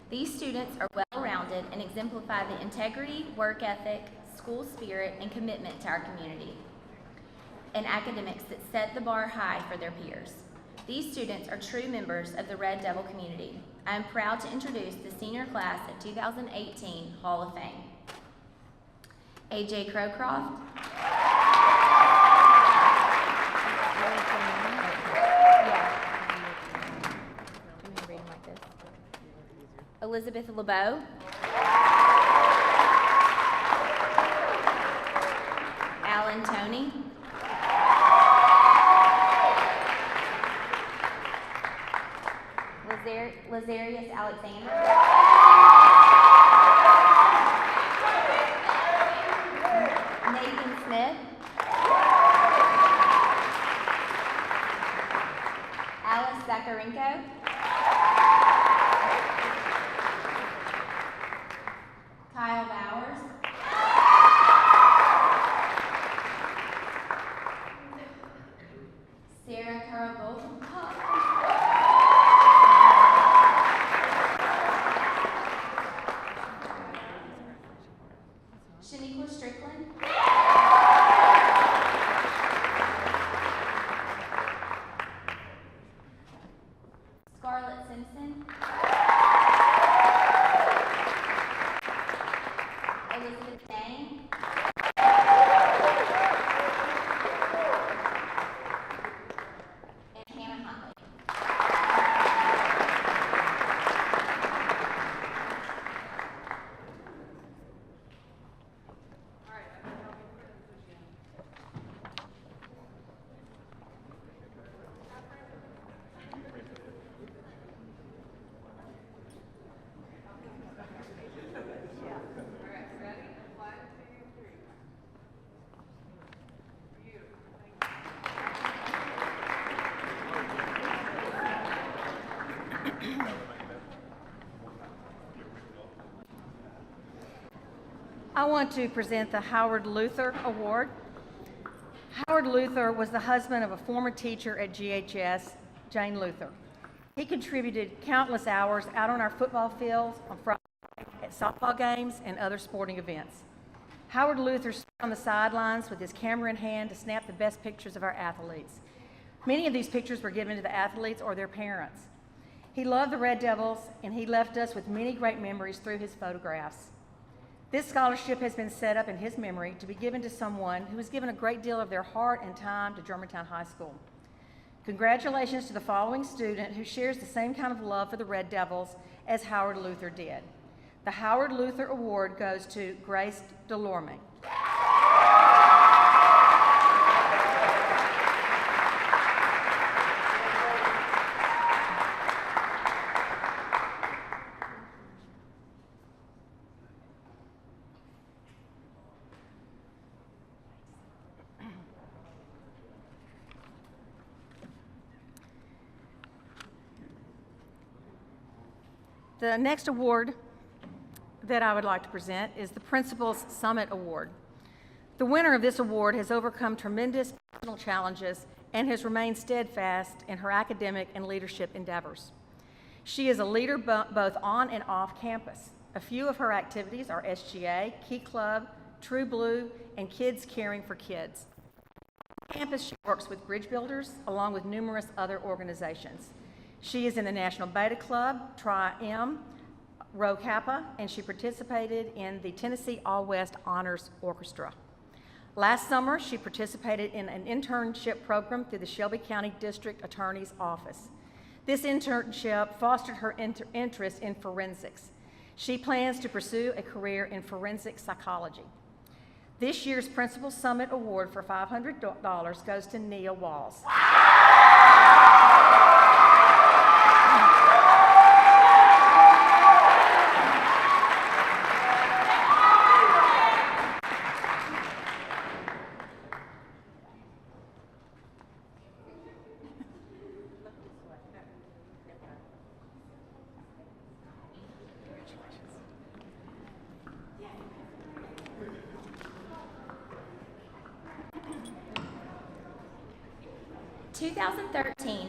Speaker 6: These students are well-rounded and exemplify the integrity, work ethic, school spirit, and commitment to our community, and academics that set the bar high for their peers. These students are true members of the Red Devil community. I am proud to introduce the Senior Class of 2018 Hall of Fame. A.J. Crowcroft, Elizabeth LeBeau, Alan Toney, Lazarius Alexander, Nathan Smith, Alice Zakarenko, Kyle Bowers, Sarah Karabolkov, Shaniqua Strickland, Scarlett Simpson, Elizabeth Dang, and Hannah Huntley.
Speaker 20: I want to present the Howard Luthor Award. Howard Luthor was the husband of a former teacher at GHS, Jane Luthor. He contributed countless hours out on our football fields, on Friday, at softball games, and other sporting events. Howard Luthor stood on the sidelines with his camera in hand to snap the best pictures of our athletes. Many of these pictures were given to the athletes or their parents. He loved the Red Devils, and he left us with many great memories through his photographs. This scholarship has been set up in his memory to be given to someone who has given a great deal of their heart and time to Germantown High School. Congratulations to the following student who shares the same kind of love for the Red Devils as Howard Luthor did. The Howard Luthor Award goes to Grace Delorme. The next award that I would like to present is the Principal's Summit Award. The winner of this award has overcome tremendous personal challenges and has remained steadfast in her academic and leadership endeavors. She is a leader both on and off campus. A few of her activities are SGA, Key Club, True Blue, and Kids Caring for Kids. On campus, she works with bridge builders along with numerous other organizations. She is in the National Beta Club, Tri-M, Rho Kappa, and she participated in the Tennessee All-West Honors Orchestra. Last summer, she participated in an internship program through the Shelby County District Attorney's Office. This internship fostered her interest in forensics. She plans to pursue a career in forensic psychology. This year's Principal Summit Award for $500 goes to Nia Walls.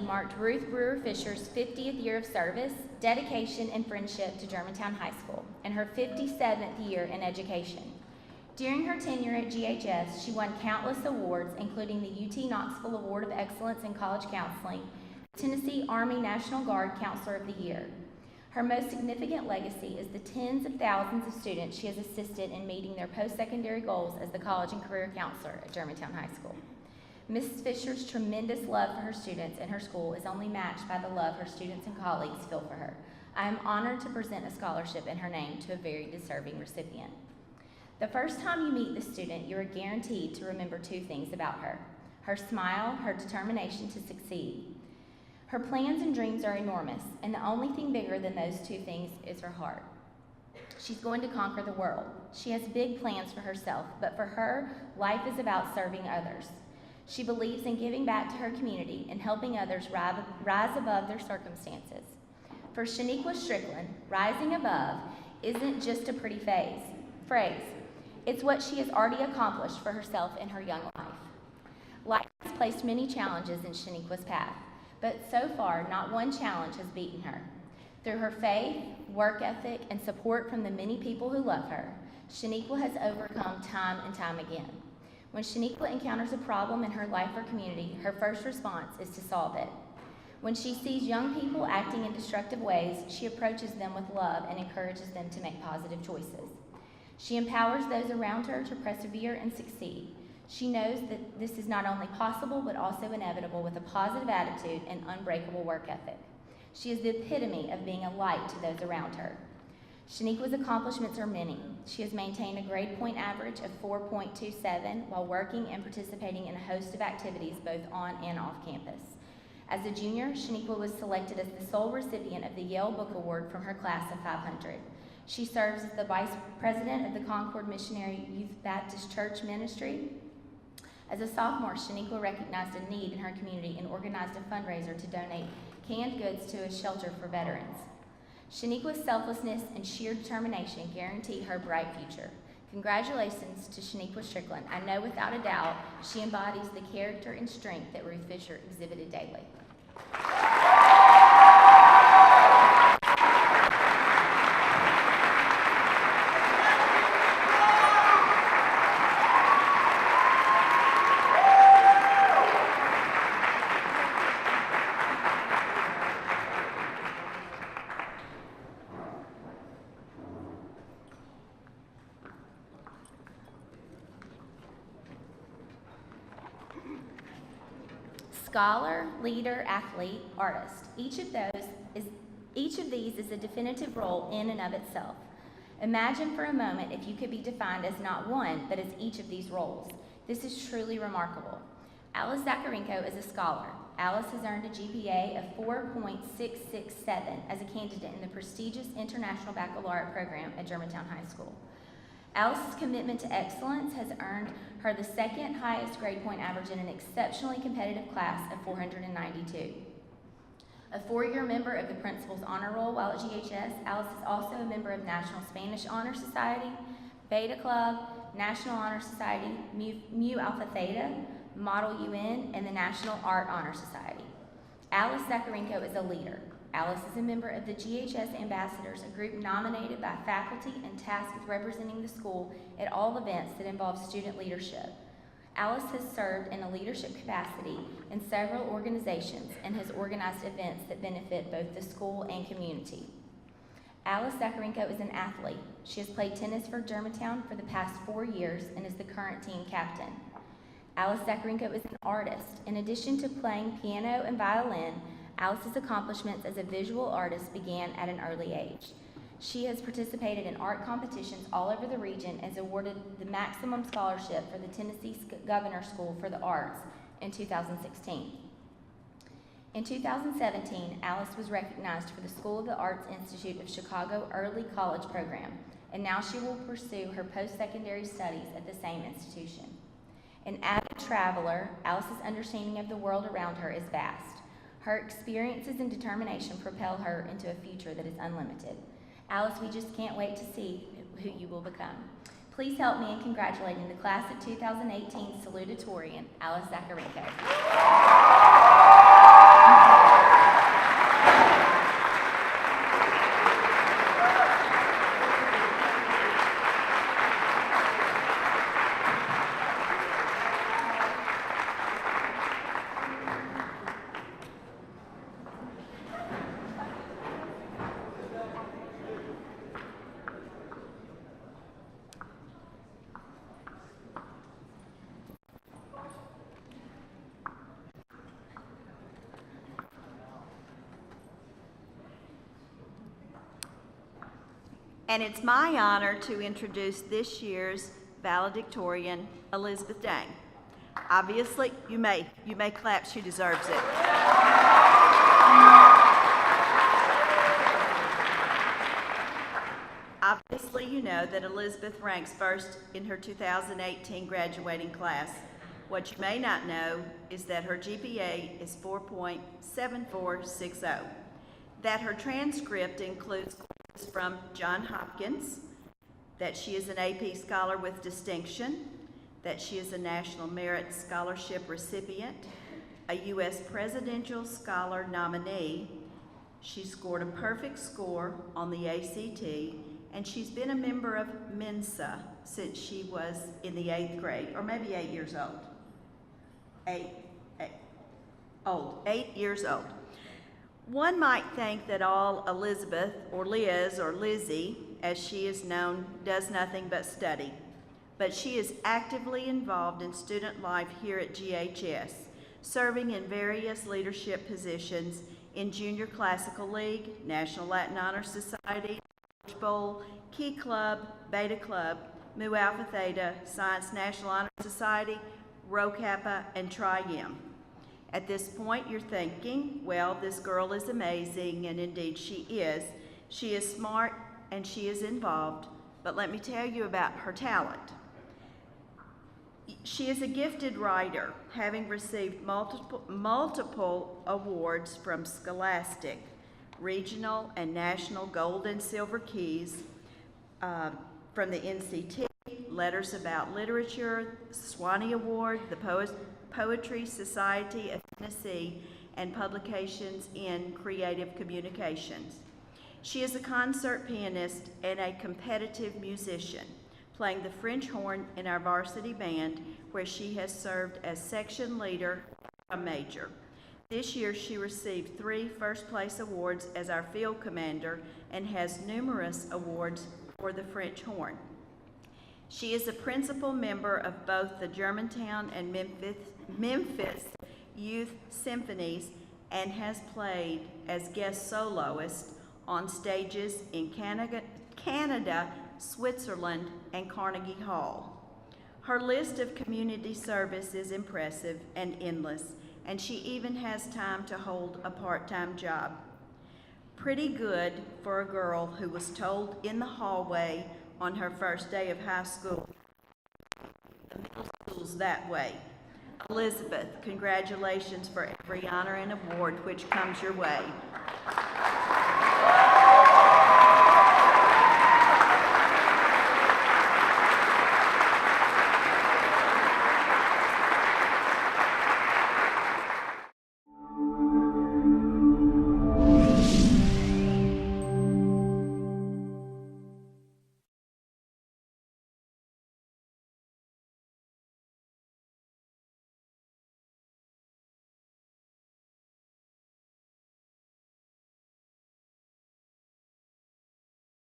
Speaker 6: Marked Ruth Brewer Fisher's 50th year of service, dedication, and friendship to Germantown High School, and her 57th year in education. During her tenure at GHS, she won countless awards, including the UT Knoxville Award of Excellence in College Counseling, Tennessee Army National Guard Counselor of the Year. Her most significant legacy is the tens of thousands of students she has assisted in meeting their post-secondary goals as the college and career counselor at Germantown High School. Mrs. Fisher's tremendous love for her students and her school is only matched by the love her students and colleagues feel for her. I am honored to present a scholarship in her name to a very deserving recipient. The first time you meet the student, you are guaranteed to remember two things about her: her smile, her determination to succeed. Her plans and dreams are enormous, and the only thing bigger than those two things is her heart. She's going to conquer the world. She has big plans for herself, but for her, life is about serving others. She believes in giving back to her community and helping others rise above their circumstances. For Shaniqua Strickland, rising above isn't just a pretty phrase. It's what she has already accomplished for herself in her young life. Life has placed many challenges in Shaniqua's path, but so far, not one challenge has beaten her. Through her faith, work ethic, and support from the many people who love her, Shaniqua has overcome time and time again. When Shaniqua encounters a problem in her life or community, her first response is to solve it. When she sees young people acting in destructive ways, she approaches them with love and encourages them to make positive choices. She empowers those around her to persevere and succeed. She knows that this is not only possible, but also inevitable with a positive attitude and unbreakable work ethic. She is the epitome of being a light to those around her. Shaniqua's accomplishments are many. She has maintained a grade point average of 4.27 while working and participating in a host of activities both on and off campus. As a junior, Shaniqua was selected as the sole recipient of the Yale Book Award from her class of 500. She serves as the vice president of the Concord Missionary Youth Baptist Church Ministry. As a sophomore, Shaniqua recognized a need in her community and organized a fundraiser to donate canned goods to a shelter for veterans. Shaniqua's selflessness and sheer determination guarantee her bright future. Congratulations to Shaniqua Strickland. I know without a doubt she embodies the character and strength that Ruth Fisher exhibited daily. Scholar, leader, athlete, artist. Each of these is a definitive role in and of itself. Imagine for a moment if you could be defined as not one, but as each of these roles. This is truly remarkable. Alice Zakharenko is a scholar. Alice has earned a GPA of 4.667 as a candidate in the prestigious International Baccalaureate program at Germantown High School. Alice's commitment to excellence has earned her the second highest grade point average in an exceptionally competitive class of 492. A four-year member of the Principal's Honor Roll while at GHS, Alice is also a member of National Spanish Honor Society, Beta Club, National Honor Society, Mu Alpha Theta, Model UN, and the National Art Honor Society. Alice Zakharenko is a leader. Alice is a member of the GHS Ambassadors, a group nominated by faculty and tasked with representing the school at all events that involve student leadership. Alice has served in a leadership capacity in several organizations and has organized events that benefit both the school and community. Alice Zakharenko is an athlete. She has played tennis for Germantown for the past 4 years and is the current team captain. Alice Zakharenko is an artist. In addition to playing piano and violin, Alice's accomplishments as a visual artist began at an early age. She has participated in art competitions all over the region and is awarded the maximum scholarship for the Tennessee Governor School for the Arts in 2016. In 2017, Alice was recognized for the School of the Arts Institute of Chicago Early College Program, and now she will pursue her post-secondary studies at the same institution. An avid traveler, Alice's understanding of the world around her is vast. Her experiences and determination propel her into a future that is unlimited. Alice, we just can't wait to see who you will become. Please help me in congratulating the class of 2018 salutatorian, Alice Zakharenko.
Speaker 7: And it's my honor to introduce this year's valedictorian, Elizabeth Dang. Obviously, you may clap, she deserves it. Obviously, you know that Elizabeth ranks first in her 2018 graduating class. What you may not know is that her GPA is 4.7460, that her transcript includes courses from Johns Hopkins, that she is an AP Scholar with distinction, that she is a National Merit Scholarship recipient, a U.S. Presidential Scholar nominee. She scored a perfect score on the ACT, and she's been a member of Mensa since she was in the 8th grade, or maybe 8 years old. 8 years old. One might think that all Elizabeth, or Liz, or Lizzie, as she is known, does nothing but study. But she is actively involved in student life here at GHS, serving in various leadership positions in Junior Classical League, National Latin Honor Society, Bowl, Key Club, Beta Club, Mu Alpha Theta, Science National Honor Society, Rho Kappa, and Tri-M. At this point, you're thinking, well, this girl is amazing, and indeed she is. She is smart and she is involved, but let me tell you about her talent. She is a gifted writer, having received multiple awards from Scholastic, regional and national gold and silver keys from the NCT, Letters About Literature, Swanee Award, the Poetry Society of Tennessee, and publications in creative communications. She is a concert pianist and a competitive musician, playing the French horn in our varsity band, where she has served as section leader and major. This year, she received 3 first-place awards as our field commander and has numerous awards for the French horn. She is a principal member of both the Germantown and Memphis Youth Symphonies and has played as guest soloist on stages in Canada, Switzerland, and Carnegie Hall. Her list of community service is impressive and endless, and she even has time to hold a part-time job. Pretty good for a girl who was told in the hallway on her first day of high school, the middle school's that way. Elizabeth, congratulations for every honor and award which comes your way.